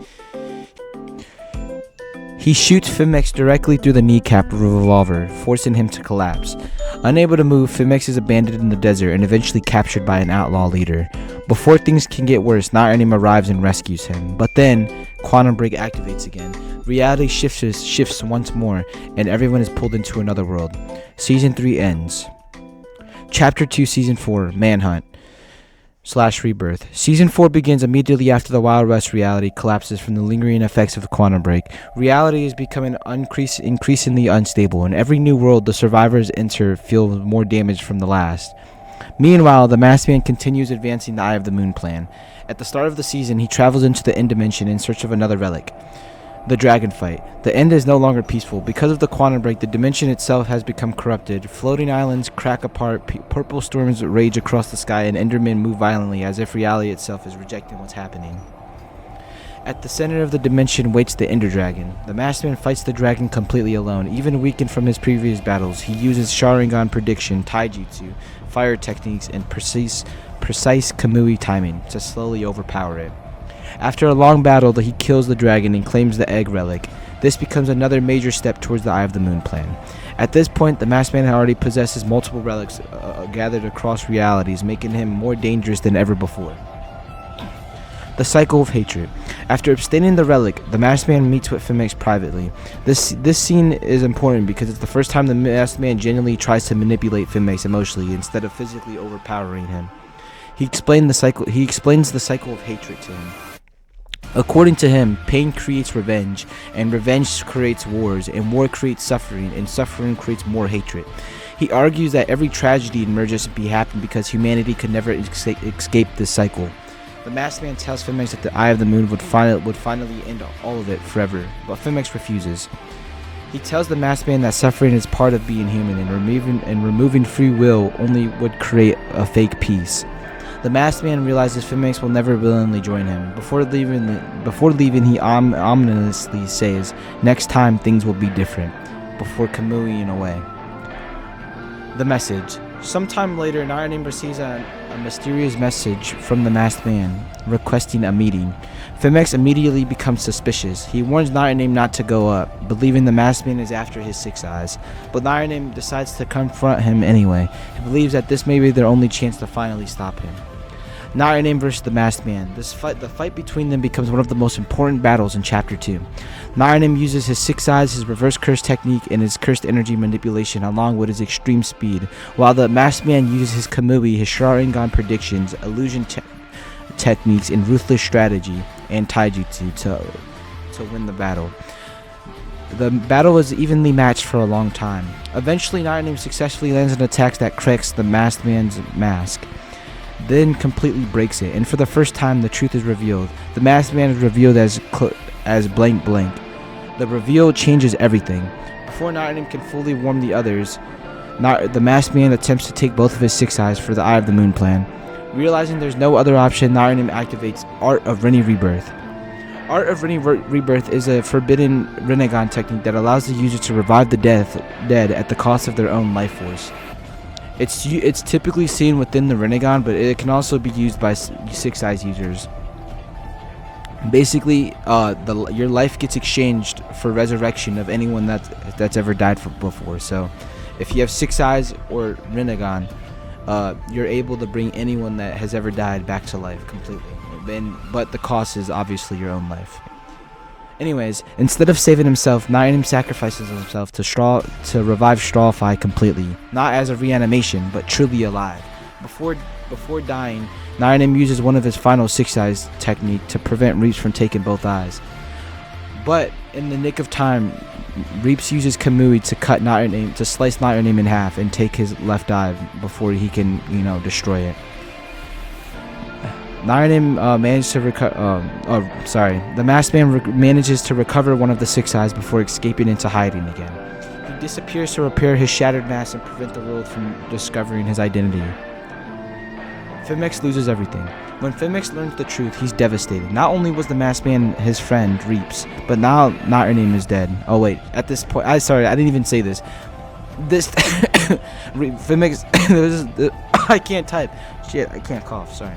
He shoots Fimex directly through the kneecap with a revolver, forcing him to collapse. Unable to move, Fimex is abandoned in the desert and eventually captured by an outlaw leader. Before things can get worse, Narunim arrives and rescues him, but then Quantum Break activates again. Reality shifts once more, and everyone is pulled into another world. Season 3 ends. Chapter 2, Season 4, Manhunt / Rebirth. Season 4 begins immediately after the Wild West reality collapses from the lingering effects of Quantum Break. Reality is becoming increasingly unstable. In every new world, the survivors enter feel more damage from the last. Meanwhile, the Masked Man continues advancing the Eye of the Moon plan. At the start of the season, he travels into the End Dimension in search of another relic. The Dragon Fight. The End is no longer peaceful. Because of the Quantum Break, the dimension itself has become corrupted. Floating islands crack apart, purple storms rage across the sky, and Endermen move violently as if reality itself is rejecting what's happening. At the center of the dimension waits the Ender Dragon. The Masked Man fights the dragon completely alone. Even weakened from his previous battles, he uses Sharingan prediction, taijutsu, fire techniques, and precise Kamui timing to slowly overpower it. After a long battle, he kills the dragon and claims the egg relic. This becomes another major step towards the Eye of the Moon plan. At this point, the masked man already possesses multiple relics gathered across realities, making him more dangerous than ever before. The cycle of hatred. After obtaining the relic, the masked man meets with FMX privately. This scene is important because it's the first time the masked man genuinely tries to manipulate FMX emotionally instead of physically overpowering him. He explains the cycle of hatred to him. According to him, pain creates revenge, and revenge creates wars, and war creates suffering, and suffering creates more hatred. He argues that every tragedy in Merge SMP happened because humanity could never escape this cycle. The masked man tells FMX that the Eye of the Moon would finally end all of it forever, but FMX refuses. He tells the masked man that suffering is part of being human, and removing free will only would create a fake peace. The masked man realizes FMX will never willingly join him. Before leaving, he ominously says, "Next time things will be different," before Tommyinnit away. The message. Sometime later, Tommyinnit receives a mysterious message from the masked man, requesting a meeting. FMX immediately becomes suspicious. He warns Tommyinnit not to go up, believing the masked man is after his 6 eyes. But Tommyinnit decides to confront him anyway. He believes that this may be their only chance to finally stop him. Tommyinnit versus the masked man. The fight between them becomes one of the most important battles in Chapter 2. Tommyinnit uses his 6 eyes, his reverse curse technique, and his cursed energy manipulation along with his extreme speed, while the masked man uses his Kamui, his Sharingan predictions, illusion techniques, and ruthless strategy and taijutsu to win the battle. The battle was evenly matched for a long time. Eventually, Tommyinnit successfully lands an attack that cracks the masked man's mask, then completely breaks it, and for the first time the truth is revealed. The masked man is revealed as blank blank. The reveal changes everything. Before Tommyinnit can fully warn the others, the masked man attempts to take both of his 6 eyes for the Eye of the Moon plan. Realizing there's no other option, Tommyinnit activates Art of Rebirth. Art of Rebirth is a forbidden Rinnegan technique that allows the user to revive the dead at the cost of their own life force. It's typically seen within the Rinnegan, but it can also be used by 6 eyes users. Basically, your life gets exchanged for resurrection of anyone that's ever died before. So, if you have 6 eyes or Rinnegan, you're able to bring anyone that has ever died back to life completely. But the cost is obviously your own life. Anyways, instead of saving himself, Tommyinnit sacrifices himself to revive Strawfly completely, not as a reanimation, but truly alive. Before dying, Tommyinnit uses one of his final 6 eyes technique to prevent Reaps from taking both eyes. But in the nick of time, Reaps uses Kamui to slice Tommyinnit in half and take his left eye before he can, destroy it. Tommyinnit managed to the masked man manages to recover one of the 6 eyes before escaping into hiding again. He disappears to repair his shattered mask and prevent the world from discovering his identity. FMX loses everything. When FMX learns the truth, he's devastated. Not only was the masked man his friend, Reaps, but now Tommyinnit is dead. Oh wait, at this point, I didn't even say this. FMX, I can't type. Shit, I can't cough, sorry.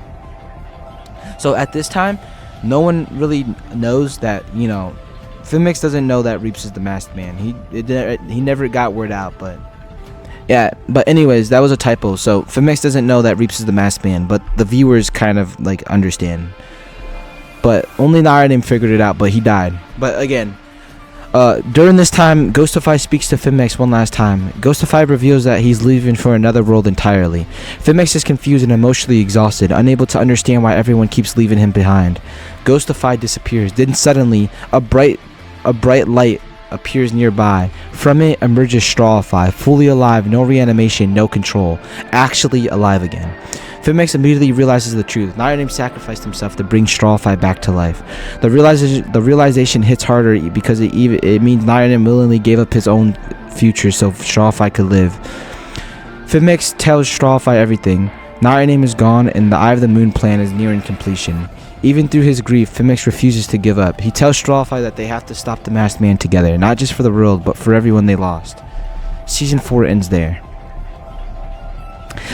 So at this time, no one really knows that, FMX doesn't know that Reaps is the masked man. He never got word out, but yeah. But anyways, that was a typo. So FMX doesn't know that Reaps is the masked man, but the viewers kind of understand. But only Tommyinnit figured it out, but he died. But again, during this time, Ghostify speaks to FMX one last time. Ghostify reveals that he's leaving for another world entirely. FMX is confused and emotionally exhausted, unable to understand why everyone keeps leaving him behind. Ghostify disappears. Then suddenly, a bright light appears nearby. From it emerges Strawfly, fully alive, no reanimation, no control, actually alive again. FMX immediately realizes the truth. Tommyinnit sacrificed himself to bring Strawfly back to life. The realization hits harder because it means Tommyinnit willingly gave up his own future so Strawfly could live. FMX tells Strawfly everything. Tommyinnit is gone and the Eye of the Moon plan is nearing completion. Even through his grief, FMX refuses to give up. He tells Strawfly that they have to stop the masked man together, not just for the world, but for everyone they lost. Season 4 ends there.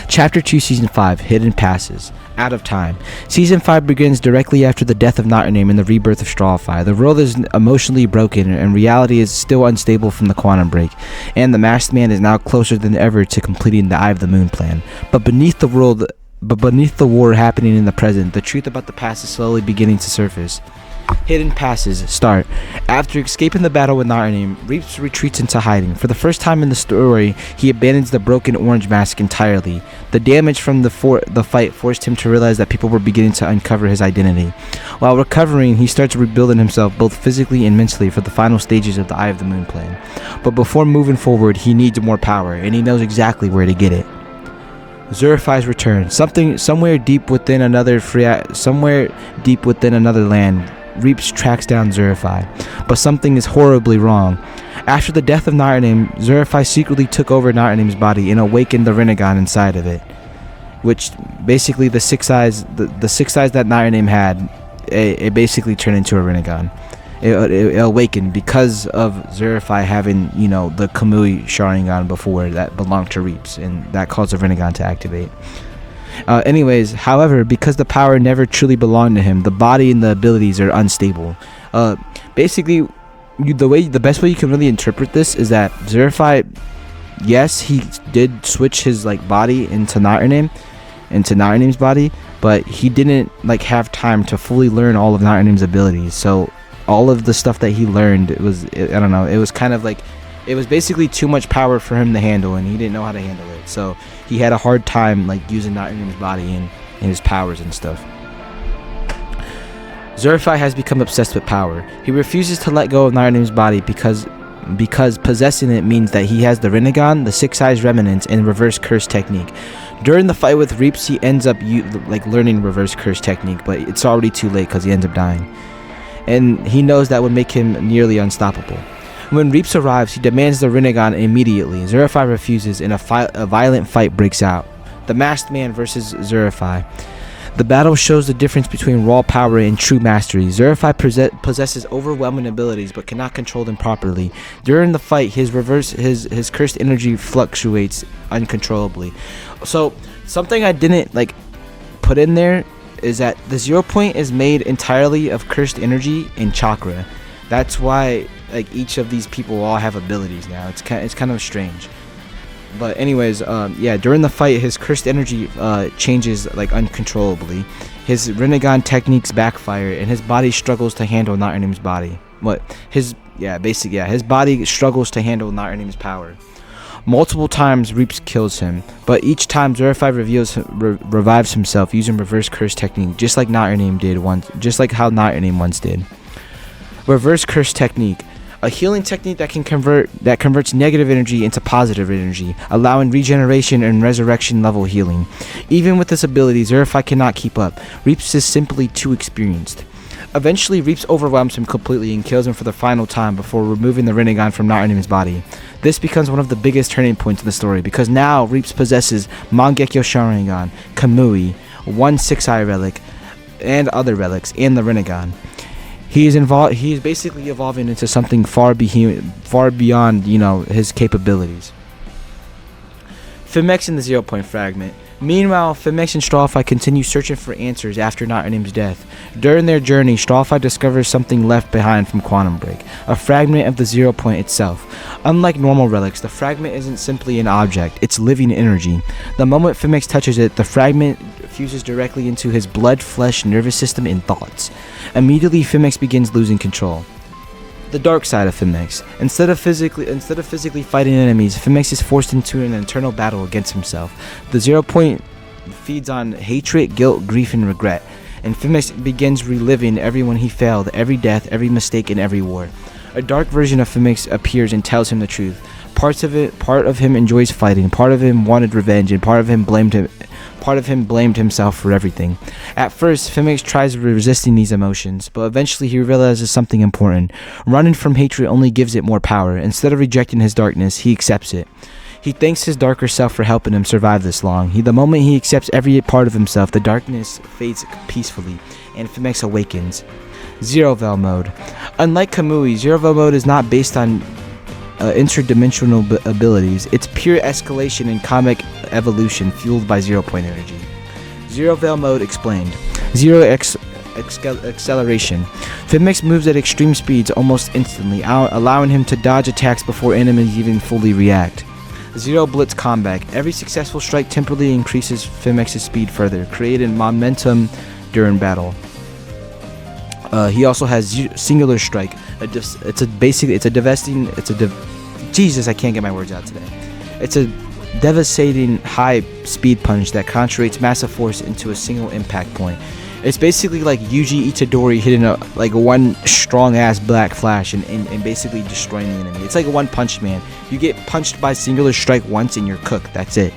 Chapter 2, Season 5, Hidden Passes. Out of Time. Season 5 begins directly after the death of Not-Your-Name and the rebirth of Strawfire. The world is emotionally broken and reality is still unstable from the quantum break, and the Masked Man is now closer than ever to completing the Eye of the Moon plan. But beneath the war happening in the present, the truth about the past is slowly beginning to surface. Hidden Passes start. After escaping the battle with Not-Your-Name, Reaps retreats into hiding. For the first time in the story, he abandons the broken orange mask entirely. The damage from the fight forced him to realize that people were beginning to uncover his identity. While recovering, he starts rebuilding himself both physically and mentally for the final stages of the Eye of the Moon plan. But before moving forward, he needs more power, and he knows exactly where to get it. Zurify's return. Somewhere deep within another land, Reaps tracks down Zurify, but something is horribly wrong. After the death of Not-Your-Name, Zurify secretly took over Not-Your-Name's body and awakened the Rinnegan inside of it, which basically the six eyes that Not-Your-Name had, it basically turned into a Rinnegan. It awakened because of Zurify having, the Kamui Sharingan before that belonged to Reaps, and that caused the Rinnegan to activate. However, because the power never truly belonged to him, the body and the abilities are unstable. The best way you can really interpret this is that Zurify, yes, he did switch his body into Not-Your-Name's body, but he didn't have time to fully learn all of Not-Your-Name's abilities. So all of the stuff that he learned, it was kind of it was basically too much power for him to handle, and he didn't know how to handle it. So he had a hard time using Not-Your-Name's body and his powers and stuff. Zurify has become obsessed with power. He refuses to let go of Not-Your-Name's body because possessing it means that he has the Rinnegan, the Six Eyes Remnants, and Reverse Curse technique. During the fight with Reaps, he ends up learning Reverse Curse technique, but it's already too late because he ends up dying. And he knows that would make him nearly unstoppable. When Reaps arrives, he demands the Rinnegan immediately. Zurify refuses, and a violent fight breaks out. The Masked Man versus Zurify. The battle shows the difference between raw power and true mastery. Zurify possesses overwhelming abilities but cannot control them properly. During the fight, his cursed energy fluctuates uncontrollably. So something I didn't put in there is that the 0 point is made entirely of cursed energy and chakra. That's why each of these people all have abilities now. It's kind of strange. But anyways, during the fight, his cursed energy changes uncontrollably. His Rinnegan techniques backfire, and his body struggles to handle Not-Your-Name's body. His body struggles to handle Not-Your-Name's power. Multiple times, Reaps kills him, but each time Zurify revives himself using Reverse Curse technique, just like Not-Your-Name did once, just like how Not-Your-Name once did. Reverse Curse technique. A healing technique that converts negative energy into positive energy, allowing regeneration and resurrection level healing. Even with this ability, Zurify cannot keep up. Reaps is simply too experienced. Eventually, Reaps overwhelms him completely and kills him for the final time before removing the Rinnegan from Not-Your-Name's body. This becomes one of the biggest turning points in the story, because now Reaps possesses Mangekyo Sharingan, Kamui, one Six-Eye relic, and other relics, and the Rinnegan. He is basically evolving into something far beyond, his capabilities. FMX and the 0 point fragment. Meanwhile, FMX and Strawfy continue searching for answers after Not-Your-Name's death. During their journey, Strawfy discovers something left behind from Quantum Break, a fragment of the 0 point itself. Unlike normal relics, the fragment isn't simply an object, it's living energy. The moment FMX touches it, the fragment fuses directly into his blood, flesh, nervous system, and thoughts. Immediately, FMX begins losing control. The dark side of FMX. Instead of physically fighting enemies, FMX is forced into an internal battle against himself. The 0 point feeds on hatred, guilt, grief, and regret, and FMX begins reliving everyone he failed, every death, every mistake, and every war. A dark version of FMX appears and tells him the truth. Part of him enjoys fighting, part of him wanted revenge, and part of him blamed himself for everything. At first, FMX tries resisting these emotions, but eventually he realizes something important. Running from hatred only gives it more power. Instead of rejecting his darkness, he accepts it. He thanks his darker self for helping him survive this long. The moment he accepts every part of himself, the darkness fades peacefully, and FMX awakens. Zero Vel mode. Unlike Kamui, Zero Vel mode is not based on interdimensional abilities. It's pure escalation and comic evolution fueled by 0 point energy. Zero Veil Mode explained. Acceleration. Finmix moves at extreme speeds almost instantly, allowing him to dodge attacks before enemies even fully react. Zero Blitz Combat. Every successful strike temporarily increases Finmix's speed further, creating momentum during battle. He also has Singular Strike. Jesus, I can't get my words out today. It's a devastating high speed punch that concentrates massive force into a single impact point. It's basically like Yuji Itadori hitting one strong ass black flash and basically destroying the enemy. It's like a One Punch Man. You get punched by Singular Strike once and you're cooked. That's it.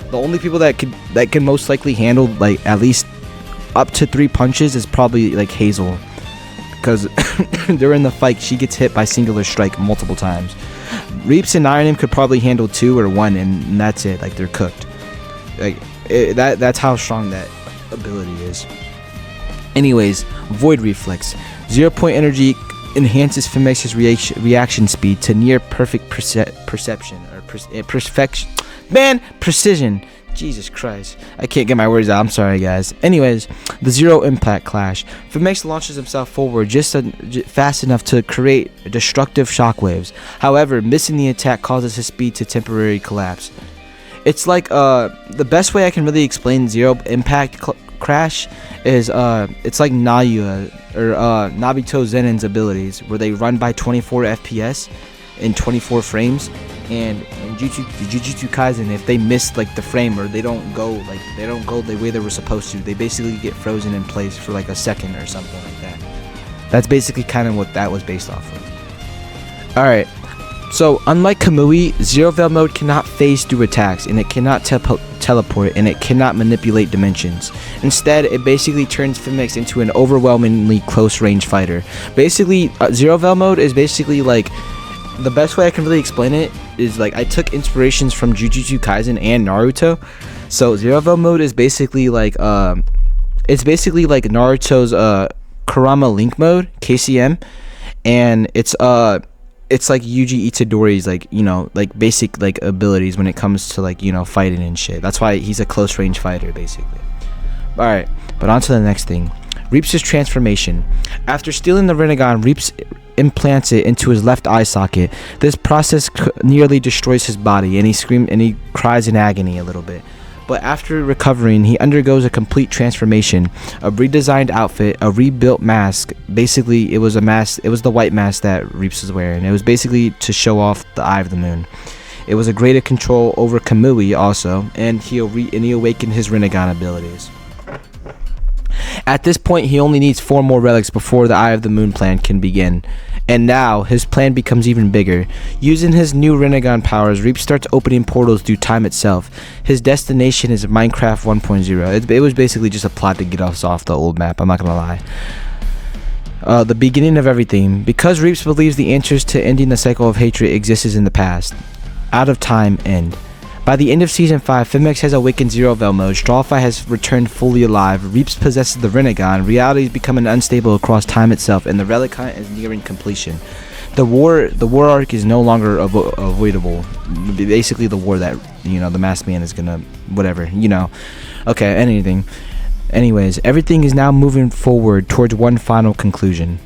The only people that can most likely handle like at least up to 3 punches is probably like Hazel, because during the fight she gets hit by Singular Strike multiple times. Reaps and Iron could probably handle 2 or 1 and that's it. Like they're cooked. Like that's how strong that ability is. Anyways, Void Reflex. 0 point energy enhances Finmix's reaction speed to near perfect precision. Jesus Christ, I can't get my words out. I'm sorry, guys. Anyways, the Zero Impact Clash. Finmix launches himself forward just fast enough to create destructive shockwaves. However, missing the attack causes his speed to temporarily collapse. It's like the best way I can really explain Zero Impact Crash is it's like Nayua or Nabito Zenin's abilities, where they run by 24 FPS in 24 frames, and in Jujutsu Kaisen, if they miss like the frame or they don't go the way they were supposed to, they basically get frozen in place for like a second or something like that. That's basically kind of what that was based off of. Alright, so unlike Kamui, Zero Veil Mode cannot phase through attacks, and it cannot teleport, and it cannot manipulate dimensions. Instead, it basically turns Finmix into an overwhelmingly close range fighter. Basically, Zero Veil Mode is basically like, the best way I can really explain it is like, I took inspirations from Jujutsu Kaisen and Naruto. So Zero Veil Mode is basically like it's basically like Naruto's Kurama Link Mode, KCM, and it's like Yuji Itadori's like basic like abilities when it comes to like fighting and shit. That's why he's a close range fighter basically. All right, but on to the next thing. Reaps' transformation. After stealing the Rinnegan, Reaps implants it into his left eye socket. This process nearly destroys his body, and he cries in agony a little bit. But after recovering, he undergoes a complete transformation, a redesigned outfit, a rebuilt mask. Basically, it was a mask. It was the white mask that Reaps was wearing. It was basically to show off the Eye of the Moon. It was a greater control over Kamui also, and he awakened his Rinnegan abilities. At this point, he only needs 4 more relics before the Eye of the Moon plan can begin. And now, his plan becomes even bigger. Using his new Rinnegan powers, Reap starts opening portals through time itself. His destination is Minecraft 1.0. It was basically just a plot to get us off the old map, I'm not gonna lie. The beginning of everything. Because Reaps believes the answers to ending the cycle of hatred exists in the past. Out of time, end. By the end of Season 5, Finmix has awakened Zero Veil Mode, Strawfire has returned fully alive, Reaps possesses the Rinnegan, reality is becoming unstable across time itself, and the relic hunt is nearing completion. The war arc is no longer avoidable. Basically the war that, the Masked Man is gonna, whatever, Okay, Anyways, everything is now moving forward towards one final conclusion.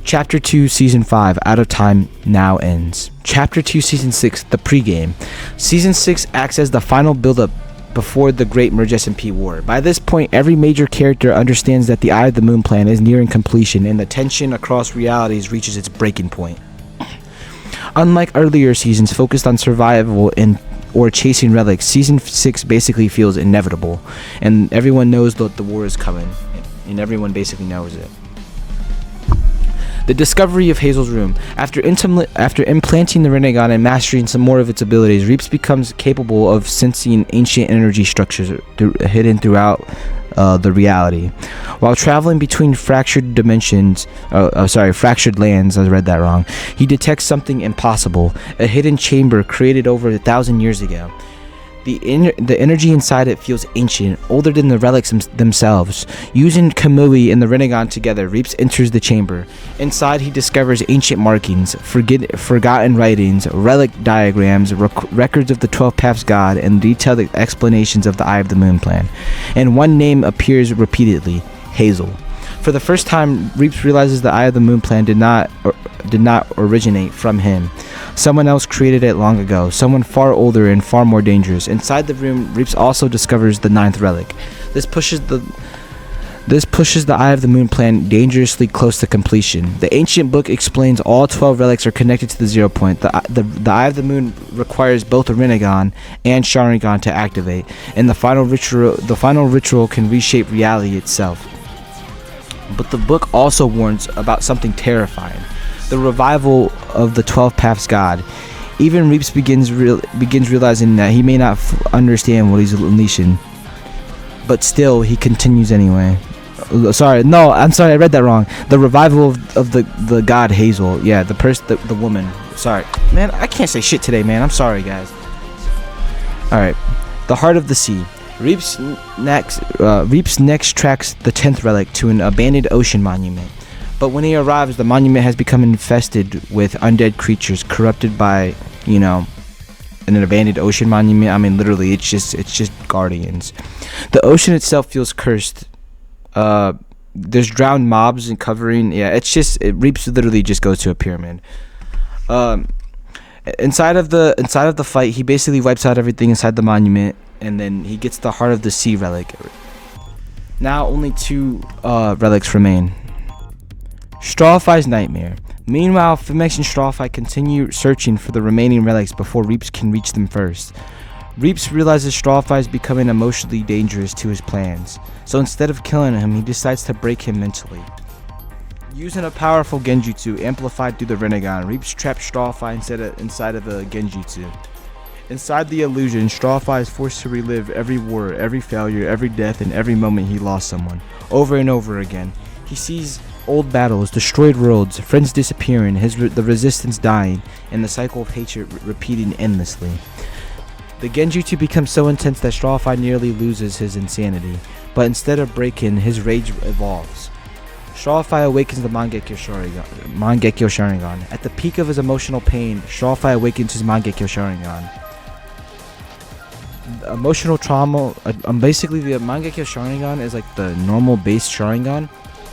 Chapter 2, Season 5, Out of Time, now ends. Chapter 2, Season 6, The Pregame. Season 6 acts as the final build-up before the Great Merge SMP War. By this point, every major character understands that the Eye of the Moon plan is nearing completion, and the tension across realities reaches its breaking point. Unlike earlier seasons focused on survival or chasing relics, Season 6 basically feels inevitable, and everyone knows that the war is coming, and everyone basically knows it. The discovery of Hazel's room. After implanting the Rinnegan and mastering some more of its abilities, Reaps becomes capable of sensing ancient energy structures hidden throughout the reality. While traveling between fractured lands, I read that wrong. He detects something impossible, a hidden chamber created over 1,000 years ago. The energy inside it feels ancient, older than the relics themselves. Using Kamui and the Renegon together, Reaps enters the chamber. Inside, he discovers ancient markings, forgotten writings, relic diagrams, records of the 12 Paths God, and detailed explanations of the Eye of the Moon plan. And one name appears repeatedly: Hazel. For the first time, Reaps realizes the Eye of the Moon plan did not originate from him. Someone else created it long ago, someone far older and far more dangerous. Inside the room, Reaps also discovers the 9th relic. This pushes the Eye of the Moon plan dangerously close to completion. The ancient book explains all 12 relics are connected to the 0 point. The Eye of the Moon requires both a Renegon and Sharingan to activate, and the final ritual can reshape reality itself. But the book also warns about something terrifying: the revival of the 12 Paths God. Even Reaps begins realizing that he may not understand what he's unleashing, but still he continues anyway. I'm sorry, I read that wrong. The revival of the god Hazel. Yeah, the woman. Sorry, man, I can't say shit today, man. I'm sorry, guys. All right, the Heart of the Sea. Reaps next tracks the 10th relic to an abandoned ocean monument. But when he arrives, the monument has become infested with undead creatures corrupted by, an abandoned ocean monument. I mean, literally, it's just guardians. The ocean itself feels cursed. There's drowned mobs and covering. Yeah, Reaps literally just goes to a pyramid. Inside of the fight, he basically wipes out everything inside the monument, and then he gets the Heart of the Sea relic. Now only 2 relics remain. Strawfy's Nightmare. Meanwhile, Fimex and Strawfy continue searching for the remaining relics before Reaps can reach them first. Reaps realizes Strawfy is becoming emotionally dangerous to his plans, so instead of killing him, he decides to break him mentally. Using a powerful genjutsu amplified through the Renegon, Reaps traps Strawfy inside of a genjutsu. Inside the illusion, Strawfy is forced to relive every war, every failure, every death, and every moment he lost someone, over and over again. He sees old battles, destroyed worlds, friends disappearing, the resistance dying, and the cycle of hatred repeating endlessly. The genjutsu becomes so intense that Strawfy nearly loses his insanity, but instead of breaking, his rage evolves. Strawfy awakens the Mangekyo Sharingan. At the peak of his emotional pain, Strawfy awakens his Mangekyo Sharingan. Emotional trauma, basically the Mangekyo Sharingan is like the normal base Sharingan,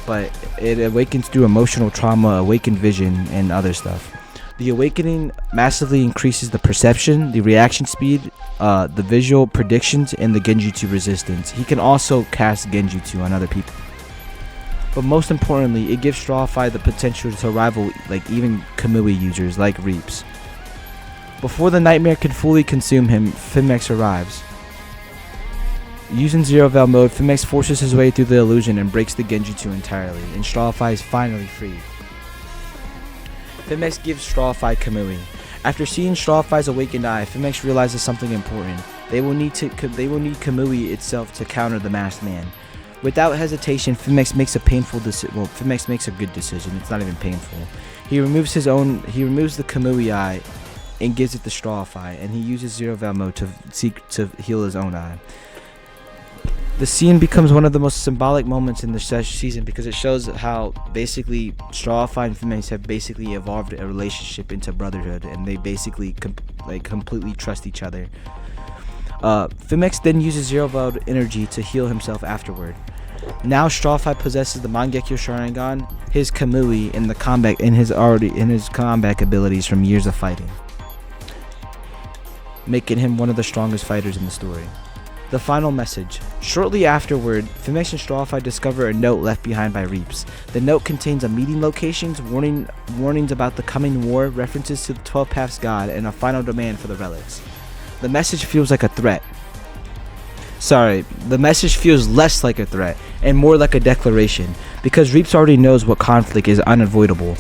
but it awakens through emotional trauma, awakened vision, and other stuff. The awakening massively increases the perception, the reaction speed, the visual predictions, and the genjutsu resistance. He can also cast genjutsu on other people. But most importantly, it gives Strawfy the potential to rival even Kamui users like Reaps. Before the nightmare can fully consume him, Fimex arrives. Using Zero Veil mode, Fimex forces his way through the illusion and breaks the genjutsu entirely, and Strawfy is finally free. Fimex gives Strawfy Kamui. After seeing Strawfy's awakened eye, Fimex realizes something important. They will need Kamui itself to counter the masked man. Without hesitation, Fimex makes a Fimex makes a good decision. It's not even painful. He removes the Kamui eye and gives it to Strawfy, and he uses Zero Veil mode to heal his own eye. The scene becomes one of the most symbolic moments in the season because it shows how basically Strawfy and Fimex have basically evolved a relationship into brotherhood, and they basically completely trust each other. Fimex then uses Zero Veil energy to heal himself afterward. Now Strawfy possesses the Mangekyo Sharingan, his Kamui, and his combat abilities from years of fighting, making him one of the strongest fighters in the story. The final message. Shortly afterward, Fimex and Strawfy discover a note left behind by Reaps. The note contains a meeting locations, warnings about the coming war, references to the 12 Paths God, and a final demand for the relics. The message feels like a threat. The message feels less like a threat and more like a declaration, because Reaps already knows what conflict is unavoidable.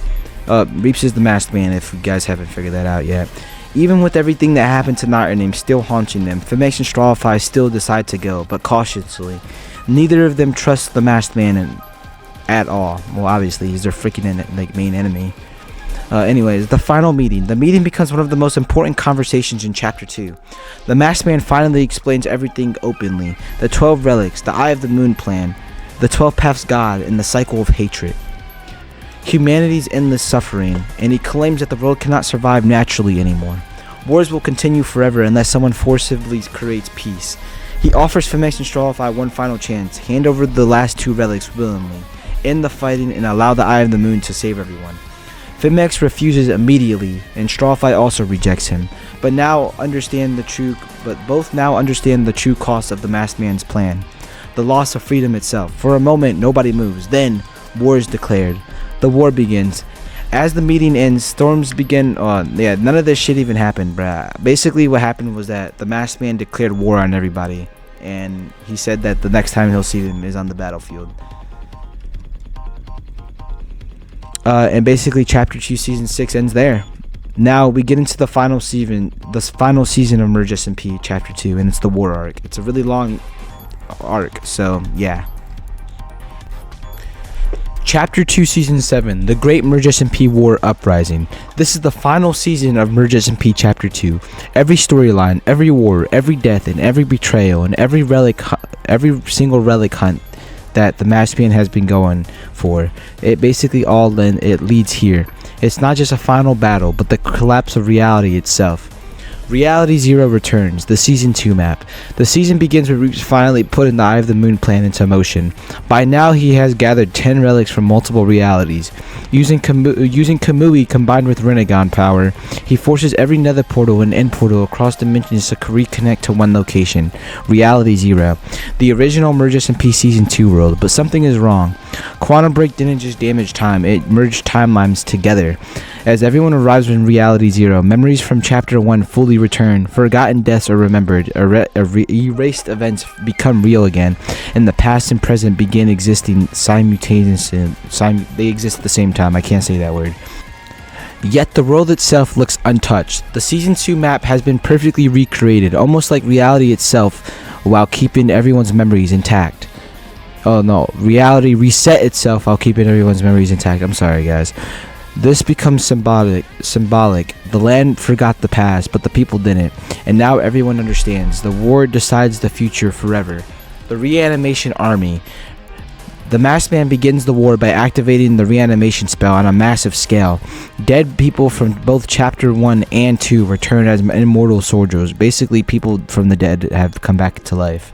Reaps is the masked man, if you guys haven't figured that out yet. Even with everything that happened to Tommyinnit still haunting them, Fimex and Strawfy still decide to go, but cautiously. Neither of them trust the masked man at all. Well, obviously, he's their freaking main enemy. Anyways, the final meeting. The meeting becomes one of the most important conversations in Chapter 2. The Masked Man finally explains everything openly. The 12 relics, the Eye of the Moon plan, the 12 paths God, and the cycle of hatred. Humanity's endless suffering, and he claims that the world cannot survive naturally anymore. Wars will continue forever unless someone forcibly creates peace. He offers FMX and Strawify one final chance. Hand over the last 2 relics willingly. End the fighting and allow the Eye of the Moon to save everyone. FMX refuses immediately, and Strawify also rejects him. But both now understand the true cost of the Masked Man's plan. The loss of freedom itself. For a moment, nobody moves. Then, war is declared. The war begins. As the meeting ends, storms begin. None of this shit even happened, bruh. Basically, what happened was that the Masked Man declared war on everybody. And he said that the next time he'll see them is on the battlefield. And basically, Chapter 2, Season 6 ends there. Now we get into the final season of Merge SMP Chapter 2, and it's the war arc. It's a really long arc, so yeah. Chapter 2, Season 7, The Great Merge SMP War Uprising. This is the final season of Merge SMP Chapter 2. Every storyline, every war, every death, and every betrayal, and every single relic hunt that the Masked Man has been going for, it basically it leads here. It's not just a final battle, but the collapse of reality itself. Reality Zero returns, the Season 2 map. The season begins with Reaps finally putting the Eye of the Moon plan into motion. By now he has gathered 10 relics from multiple realities. Using Kamui combined with Renegon power, he forces every nether portal and end portal across dimensions to reconnect to one location, Reality Zero, the original Merge SMP Season 2 world. But something is wrong. Quantum Break didn't just damage time, it merged timelines together. As everyone arrives in Reality Zero, memories from Chapter 1 fully return, forgotten deaths are remembered, erased events become real again, and the past and present begin existing simultaneously. They exist at the same time, I can't say that word. Yet the world itself looks untouched. The Season 2 map has been perfectly recreated, almost like reality itself, while keeping everyone's memories intact. Oh no, reality reset itself while keeping everyone's memories intact. I'm sorry guys. This becomes symbolic. The land forgot the past, but the people didn't. And now everyone understands. The war decides the future forever. The Reanimation Army. The Masked Man begins the war by activating the reanimation spell on a massive scale. Dead people from both Chapter 1 and 2 return as immortal soldiers. Basically, people from the dead have come back to life.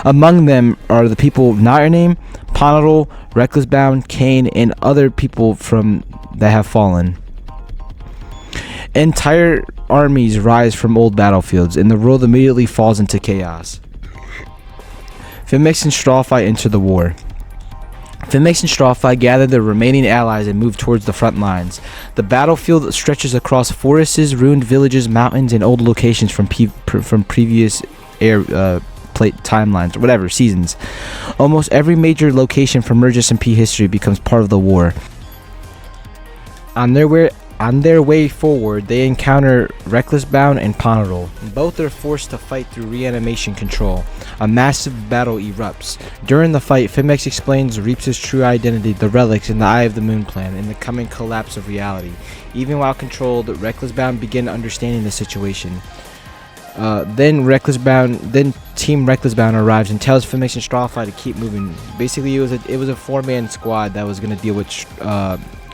Among them are the people not your name, Ponadol, Recklessbound, Kane, and other people that have fallen. Entire armies rise from old battlefields, and the world immediately falls into chaos. FMX and Strawify enter the war. FMX and Strawify gather their remaining allies and move towards the front lines. The battlefield stretches across forests, ruined villages, mountains, and old locations from previous timelines, or whatever, seasons. Almost every major location from Merge SMP history becomes part of the war. On their way forward, they encounter Recklessbound and Ponadol. Both are forced to fight through reanimation control. A massive battle erupts. During the fight, FMX explains Reaps' true identity, the relics, and the Eye of the Moon plan, and the coming collapse of reality. Even while controlled, Recklessbound begin understanding the situation. Then Team Recklessbound arrives and tells FMX and Strawify to keep moving. Basically, it was a 4-man squad that was gonna deal with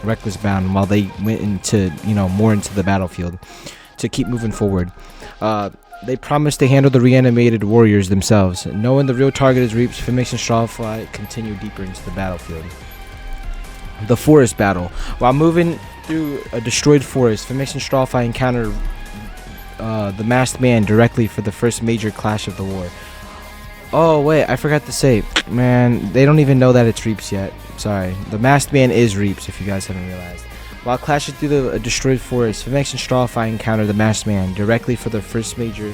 Recklessbound while they went into more into the battlefield to keep moving forward. They promised to handle the reanimated warriors themselves. Knowing the real target is Reaps, FMX and Strawify continue deeper into the battlefield. The forest battle. While moving through a destroyed forest, FMX and Strawify encounter the Masked Man directly for the first major clash of the war. Oh wait, I forgot to say, man, they don't even know that it's Reaps yet. Sorry, the Masked Man is Reaps, if you guys haven't realized. While clashing through the destroyed forest, FMX and Strawify encounter the Masked Man directly for the first major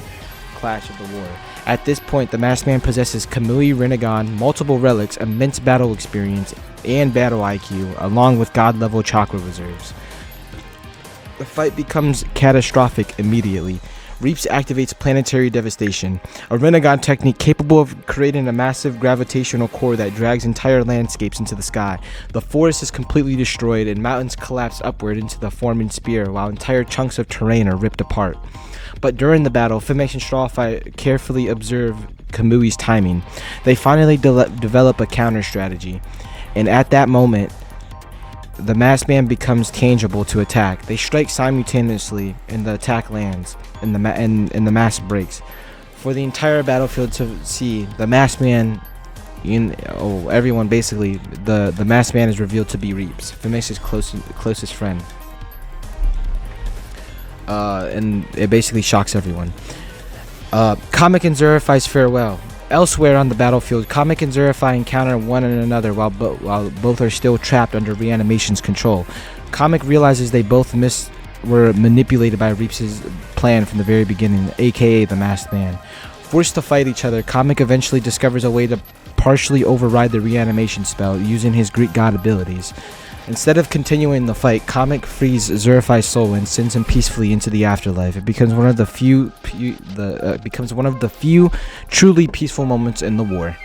clash of the war. At this point, the Masked Man possesses Kamui Renegon, multiple relics, immense battle experience, and battle IQ, along with god-level chakra reserves. The fight becomes catastrophic immediately. Reaps activates planetary devastation, a Renegon technique capable of creating a massive gravitational core that drags entire landscapes into the sky. The forest is completely destroyed and mountains collapse upward into the forming spear while entire chunks of terrain are ripped apart. But during the battle, FMX and Strawfy carefully observe Kamui's timing. They finally develop a counter strategy, and at that moment, the masked man becomes tangible to attack. They strike simultaneously, and the attack lands, and the mask breaks. For the entire battlefield to see, the masked man, everyone basically, the masked man is revealed to be Reaps, FMX's closest friend. And it basically shocks everyone. Comic and Zerify's farewell. Elsewhere on the battlefield, Comic and Zerify encounter one another while both are still trapped under Reanimation's control. Comic realizes they both were manipulated by Reaps' plan from the very beginning, aka the Masked Man. Forced to fight each other, Comic eventually discovers a way to partially override the Reanimation spell using his Greek god abilities. Instead of continuing the fight, Comic frees Zerify's soul and sends him peacefully into the afterlife. It becomes one of the few truly peaceful moments in the war.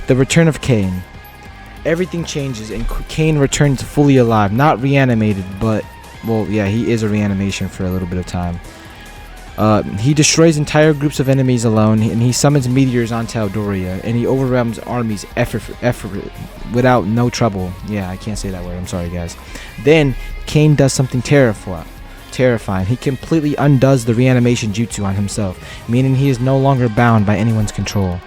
The return of Cain. Everything changes and Cain returns fully alive, not reanimated, but well, yeah, he is a reanimation for a little bit of time. He destroys entire groups of enemies alone, and he summons meteors onto Eldoria, and he overwhelms armies without no trouble. Yeah, I can't say that word, I'm sorry guys. Then, Cain does something terrifying. He completely undoes the reanimation jutsu on himself, meaning he is no longer bound by anyone's control.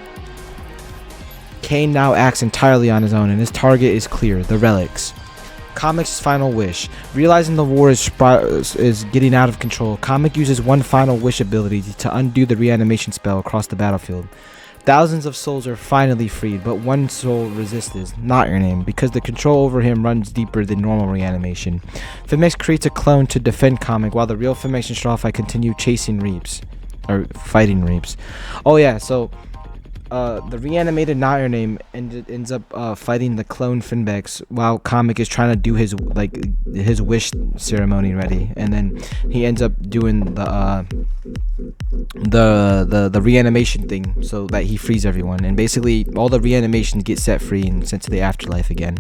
Cain now acts entirely on his own, and his target is clear, the relics. Comic's final wish. Realizing the war is getting out of control, Comic uses one final wish ability to undo the reanimation spell across the battlefield. Thousands of souls are finally freed, but one soul resists, not your name, because the control over him runs deeper than normal reanimation. FMX creates a clone to defend Comic while the real FMX and Strawfy continue chasing Reaps, or fighting Reaps. Oh yeah, so the reanimated Not Your Name ends up fighting the clone Finbex while Comic is trying to do his wish ceremony ready, and then he ends up doing the reanimation thing so that he frees everyone, and basically all the reanimations get set free and sent to the afterlife again.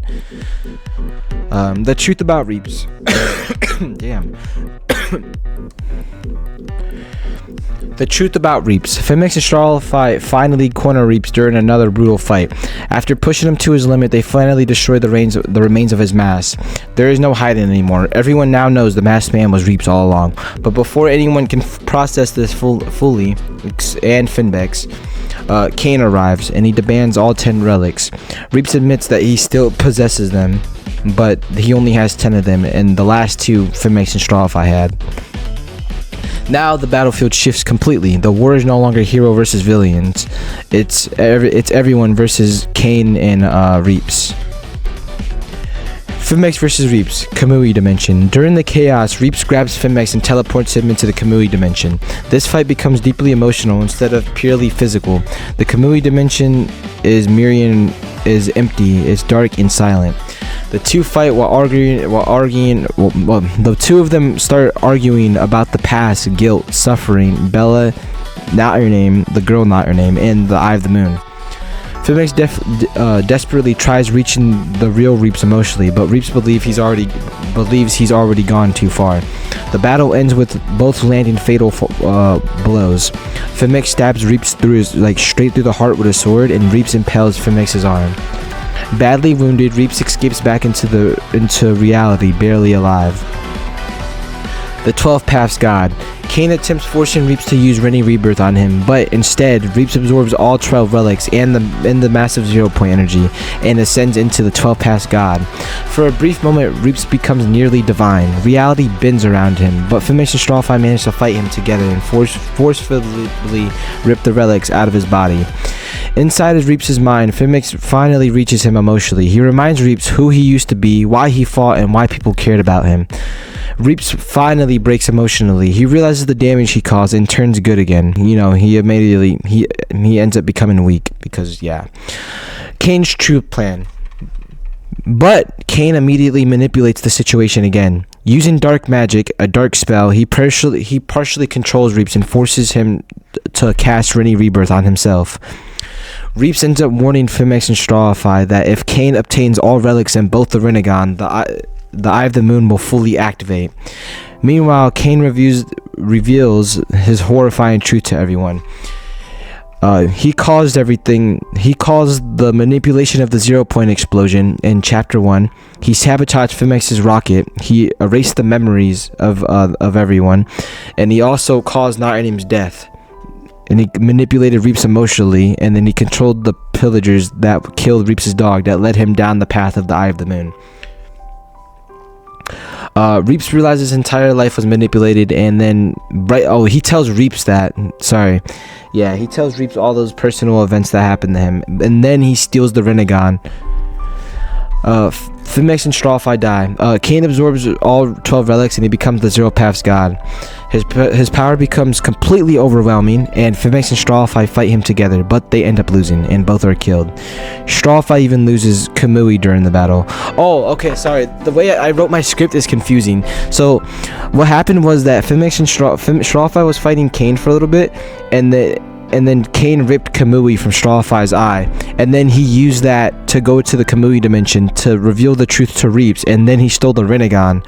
The truth about Reaps. Damn. The truth about Reaps. FMX and Strawfy finally corner Reaps during another brutal fight. After pushing him to his limit, they finally destroy the remains of his mask. There is no hiding anymore. Everyone now knows the masked man was Reaps all along. But before anyone can process this fully, and Finbex, Cain arrives and he demands all 10 relics. Reaps admits that he still possesses them, but he only has 10 of them, and the last 2 FMX and Strawfy had. Now the battlefield shifts completely. The war is no longer hero versus villains. It's everyone versus Cain and Reaps. FMX versus Reaps, Kamui dimension. During the chaos, Reaps grabs FMX and teleports him into the Kamui dimension. This fight becomes deeply emotional instead of purely physical. The Kamui dimension is empty, it's dark and silent. The two fight while arguing. The two of them start arguing about the past, guilt, suffering, Bella, Not Your Name, the girl Not Your Name, and the Eye of the Moon. FMX desperately tries reaching the real Reaps emotionally, but Reaps believes he's already gone too far. The battle ends with both landing fatal blows. FMX stabs Reaps straight through the heart with a sword, and Reaps impales FMX's arm. Badly wounded, Reaps escapes back into reality, barely alive. The 12 Paths God. Cain attempts forcing Reaps to use Rebirth on him, but instead, Reaps absorbs all 12 relics and the massive 0-point energy, and ascends into the 12 Paths God. For a brief moment, Reaps becomes nearly divine. Reality bends around him, but FMX and Strawfy manage to fight him together and forcefully rip the relics out of his body. Inside of Reaps' mind, FMX finally reaches him emotionally. He reminds Reaps who he used to be, why he fought, and why people cared about him. Reaps finally breaks emotionally. He realizes the damage he caused and turns good again. He ends up becoming weak because, yeah. Cain's true plan. But Cain immediately manipulates the situation again. Using dark magic, a dark spell, he partially controls Reaps and forces him to cast Rebirth on himself. Reaps ends up warning FMX and Strawify that if Kane obtains all relics and both the Renegon, the Eye of the Moon will fully activate. Meanwhile, Kane reveals his horrifying truth to everyone. He caused the manipulation of the 0 point explosion in Chapter 1. He sabotaged FMX's rocket. He erased the memories of everyone. And he also caused Not-Your-Name's death. And he manipulated Reaps emotionally. And then he controlled the pillagers that killed Reaps' dog that led him down the path of the Eye of the Moon. Reaps realized his entire life was manipulated, and then he tells Reaps that. He tells Reaps all those personal events that happened to him, and then he steals the Renegon. FMX and Strawify die. Kane absorbs all 12 relics and he becomes the Zero Paths God. His power becomes completely overwhelming, and FMX and Strawify fight him together, but they end up losing, and both are killed. Strawify even loses Kamui during the battle. Oh, okay, sorry. The way I wrote my script is confusing. So, what happened was that FMX and Strawify was fighting Kane for a little bit, and then Kane ripped Kamui from Strawify's eye, and then he used that to go to the Kamui dimension to reveal the truth to Reaps, and then he stole the Renegon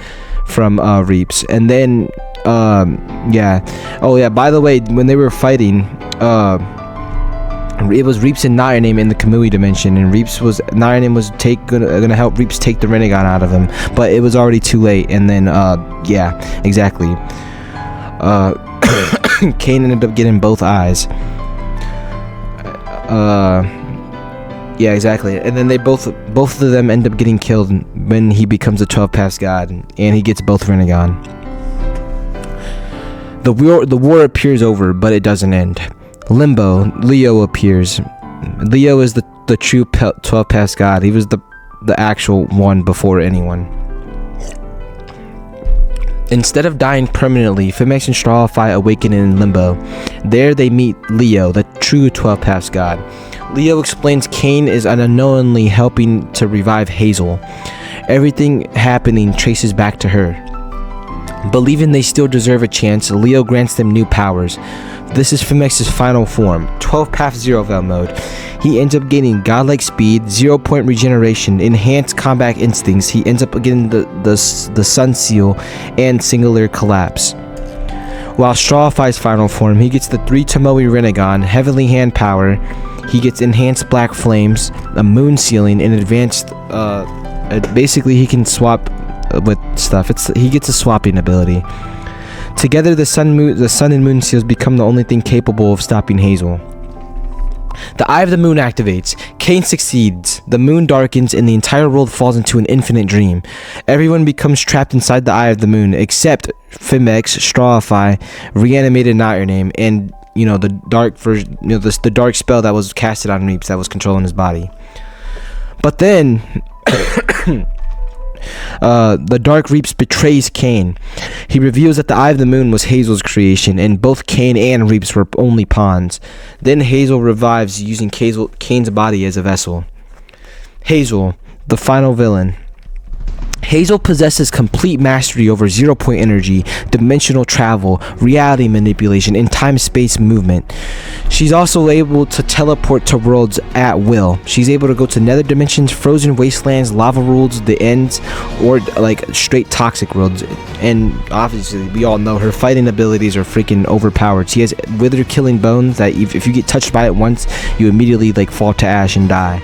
from Reaps, and then by the way, when they were fighting, it was Reaps and Not-Your-Name in the Kamui dimension, and Not-Your-Name was gonna help Reaps take the Renegon out of him, but it was already too late, and then exactly. Kane ended up getting both eyes. Exactly. And then they both of them end up getting killed when he becomes a 12 Paths God, and he gets both Renegon. The war appears over, but it doesn't end. Limbo, Leo appears. Leo is the true 12 Paths God. He was the actual one before anyone. Instead of dying permanently, FMX and Strawify awaken in Limbo. There they meet Leo, the true 12 Paths God. Leo explains Kane is unknowingly helping to revive Hazel. Everything happening traces back to her. Believing they still deserve a chance, Leo grants them new powers. This is FMX's final form, 12 Path Zero Vel mode. He ends up gaining godlike speed, 0 point regeneration, enhanced combat instincts. He ends up getting the Sun Seal and Singular Collapse. While Strawify's final form, he gets the 3 Tomoe Renegon, Heavenly Hand Power. He gets enhanced Black Flames, a Moon Sealing, and advanced. Basically, he can swap with stuff. He gets a swapping ability. Together, the Sun and Moon Seals become the only thing capable of stopping Hazel. The Eye of the Moon activates. Kane succeeds. The moon darkens and the entire world falls into an infinite dream. Everyone becomes trapped inside the Eye of the Moon except FMX, Strawify, reanimated Not-Your-Name, and the dark version, the dark spell that was casted on Reaps that was controlling his body. But then the Dark Reaps betrays Kane. He reveals that the Eye of the Moon was Hazel's creation, and both Kane and Reaps were only pawns. Then Hazel revives using Kane's body as a vessel. Hazel, the final villain. Hazel possesses complete mastery over 0 point energy, dimensional travel, reality manipulation, and time-space movement. She's also able to teleport to worlds at will. She's able to go to nether dimensions, frozen wastelands, lava worlds, the ends, or straight toxic worlds. And obviously, we all know her fighting abilities are freaking overpowered. She has wither killing bones that if you get touched by it once, you immediately fall to ash and die.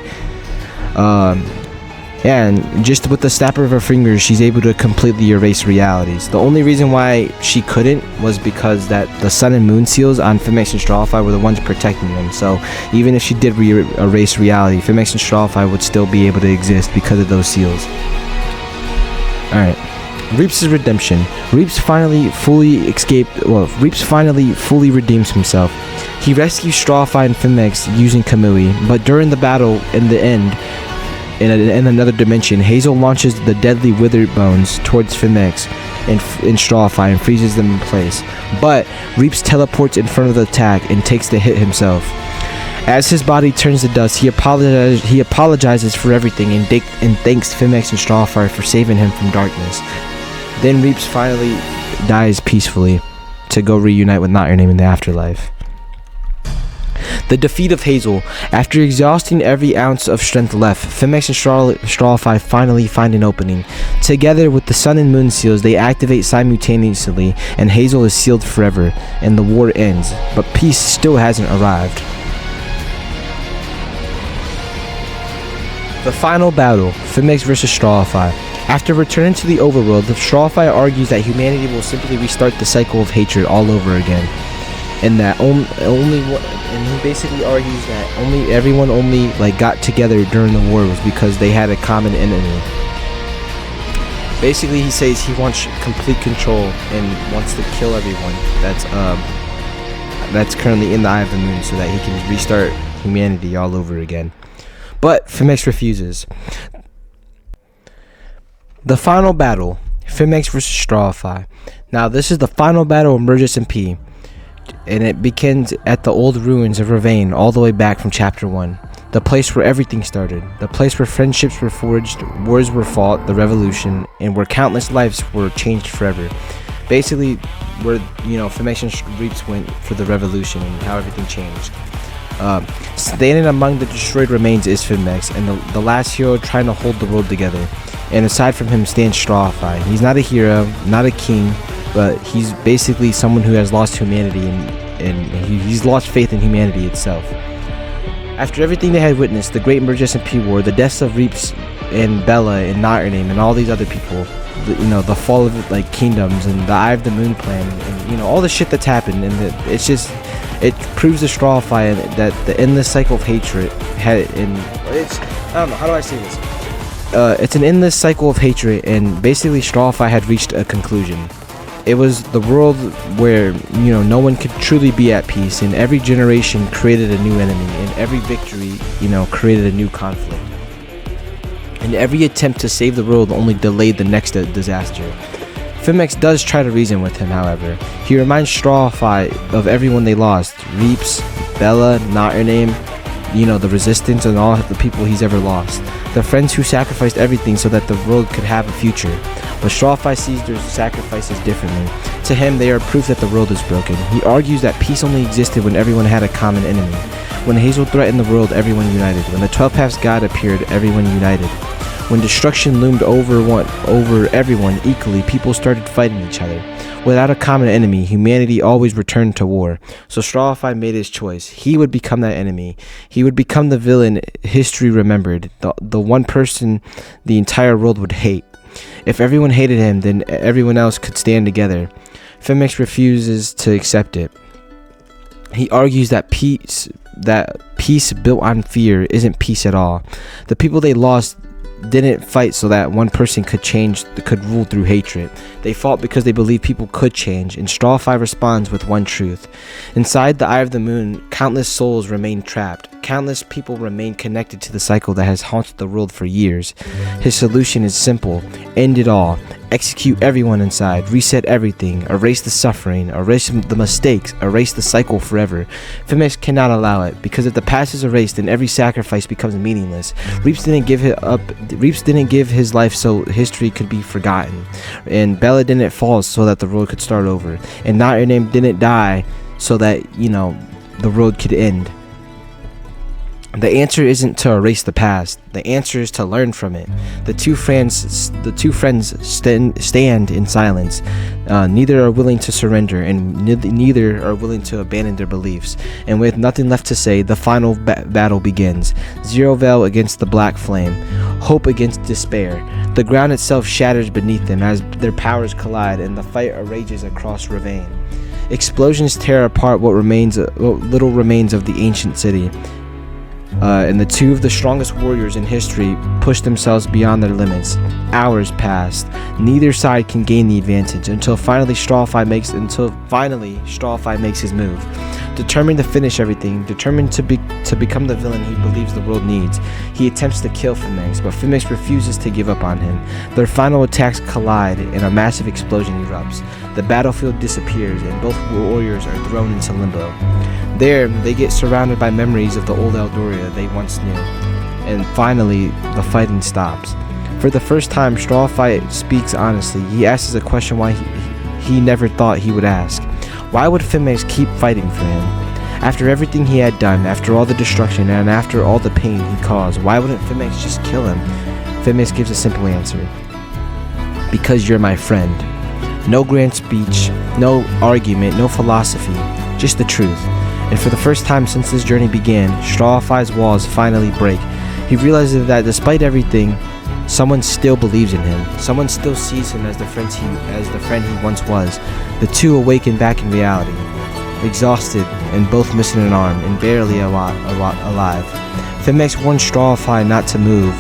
And just with the snap of her fingers, she's able to completely erase realities. The only reason why she couldn't was because that the Sun and Moon Seals on FMX and Strawify were the ones protecting them. So even if she did erase reality, FMX and Strawify would still be able to exist because of those seals. Alright. Reaps' redemption. Reaps finally fully redeems himself. He rescues Strawify and FMX using Kamui, but during the battle in the end, in another dimension, Hazel launches the deadly Wither Bones towards FMX and Strawify and freezes them in place. But Reaps teleports in front of the attack and takes the hit himself. As his body turns to dust, he apologizes for everything and thanks FMX and Strawify for saving him from darkness. Then Reaps finally dies peacefully to go reunite with Not Your Name in the afterlife. The defeat of Hazel. After exhausting every ounce of strength left, Fimex and Strawify finally find an opening. Together with the Sun and Moon seals, they activate simultaneously, and Hazel is sealed forever, and the war ends. But peace still hasn't arrived. The final battle, Fimex vs. Strawify. After returning to the overworld, Strawify argues that humanity will simply restart the cycle of hatred all over again. And that and he basically argues that everyone got together during the war was because they had a common enemy. Basically, he says he wants complete control and wants to kill everyone that's currently in the Eye of the Moon so that he can restart humanity all over again. But Fimex refuses. The final battle, Fimex vs. Strawify. Now this is the final battle of MCYT, and it begins at the old ruins of Ravane all the way back from chapter 1. The place where everything started, the place where friendships were forged, wars were fought, the revolution, and where countless lives were changed forever. Basically, where Fimex and Reaps went for the revolution and how everything changed. Standing among the destroyed remains is Fimex, and the last hero trying to hold the world together. And aside from him stands Strawify. He's not a hero, not a king, but he's basically someone who has lost humanity and he's lost faith in humanity itself. After everything they had witnessed, the Great MCYT War, the deaths of Reaps and Bella and Not Your Name and all these other people, the fall of kingdoms and the Eye of the Moon plan, and all the shit that's happened, and it proves to Strawify that the endless cycle of hatred I don't know, how do I say this? It's an endless cycle of hatred, and basically Strawify had reached a conclusion. It was the world where no one could truly be at peace, and every generation created a new enemy, and every victory created a new conflict, and every attempt to save the world only delayed the next disaster. Fimex does try to reason with him, however. He reminds Strawify of everyone they lost: Reaps, Bella, Not Your Name, the Resistance, and all the people he's ever lost. The friends who sacrificed everything so that the world could have a future. But Strawify sees their sacrifices differently. To him, they are proof that the world is broken. He argues that peace only existed when everyone had a common enemy. When Hazel threatened the world, everyone united. When the 12 Paths God appeared, everyone united. When destruction loomed over everyone equally, people started fighting each other. Without a common enemy, humanity always returned to war. So Strawify made his choice. He would become that enemy. He would become the villain history remembered, the one person the entire world would hate. If everyone hated him, then everyone else could stand together. Fimex refuses to accept it. He argues that peace built on fear isn't peace at all. The people they lost didn't fight so that one person could rule through hatred. They fought because they believed people could change, and Strawify responds with one truth. Inside the Eye of the Moon, countless souls remain trapped. Countless people remain connected to the cycle that has haunted the world for years. His solution is simple: end it all. Execute everyone inside, reset everything, erase the suffering, erase the mistakes, erase the cycle forever. Fimex cannot allow it, because if the past is erased, then every sacrifice becomes meaningless. Reaps didn't give his life so history could be forgotten, and Bella didn't fall so that the world could start over, and Not Your Name didn't die so that the world could end. The answer isn't to erase the past. The answer is to learn from it. The two friends stand in silence. Neither are willing to surrender, and neither are willing to abandon their beliefs. And with nothing left to say, the final battle begins. Zero Veil against the Black Flame. Hope against despair. The ground itself shatters beneath them as their powers collide, and the fight rages across Ravane. Explosions tear apart what little remains of the ancient city. And the two of the strongest warriors in history push themselves beyond their limits. Hours passed. Neither side can gain the advantage until finally Strawify makes his move. Determined to finish everything, determined to become the villain he believes the world needs, he attempts to kill Fimex, but Fimex refuses to give up on him. Their final attacks collide, and a massive explosion erupts. The battlefield disappears, and both warriors are thrown into limbo. There, they get surrounded by memories of the old Eldoria they once knew, and finally, the fighting stops. For the first time, Strawfy speaks honestly. He asks a question why he never thought he would ask. Why would Finmax keep fighting for him? After everything he had done, after all the destruction, and after all the pain he caused, why wouldn't Finmax just kill him? Finmax gives a simple answer. Because you're my friend. No grand speech, no argument, no philosophy, just the truth. And for the first time since this journey began, Strawfy's walls finally break. He realizes that despite everything, someone still believes in him. Someone still sees him as the friend he once was. The two awaken back in reality, exhausted and both missing an arm and barely alive. Finmax warns Strawfy not to move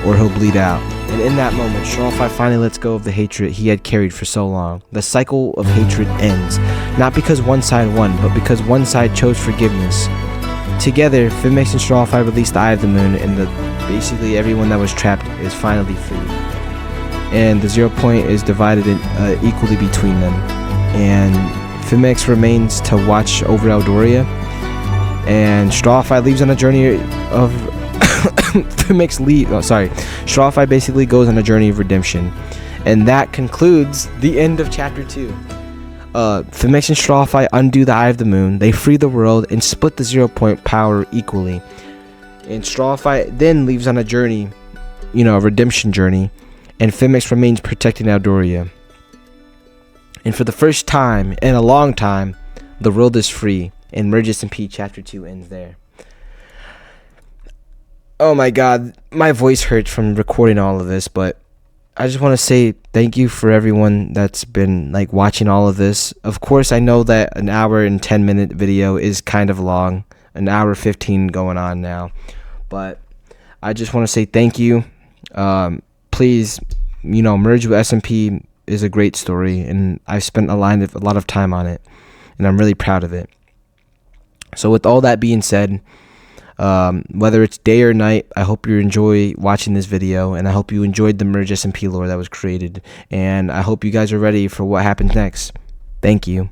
or he'll bleed out. And in that moment, Strawfy finally lets go of the hatred he had carried for so long. The cycle of hatred ends, not because one side won, but because one side chose forgiveness. Together, Finmax and Strawfy release the Eye of the Moon, and basically everyone that was trapped is finally free. And the 0 point is divided equally between them. And Finmax remains to watch over Eldoria, and Strawfy leaves on a journey of Strawfy basically goes on a journey of redemption. And that concludes the end of chapter 2. Finmax and Strawfy undo the Eye of the Moon, they free the world and split the 0 point power equally. And Strawfy then leaves on a journey, a redemption journey, and Finmax remains protecting Eldoria. And for the first time in a long time, the world is free, and Merge SMP chapter 2 ends there. Oh my god, my voice hurts from recording all of this, but I just want to say thank you for everyone that's been watching all of this. Of course, I know that an hour and 10-minute video is kind of long, an hour 15 going on now, but I just want to say thank you. Please, Merge with SMP is a great story, and I've spent a lot of time on it, and I'm really proud of it. So with all that being said, whether it's day or night, I hope you enjoy watching this video, and I hope you enjoyed the Merge SMP lore that was created, and I hope you guys are ready for what happens next. Thank you.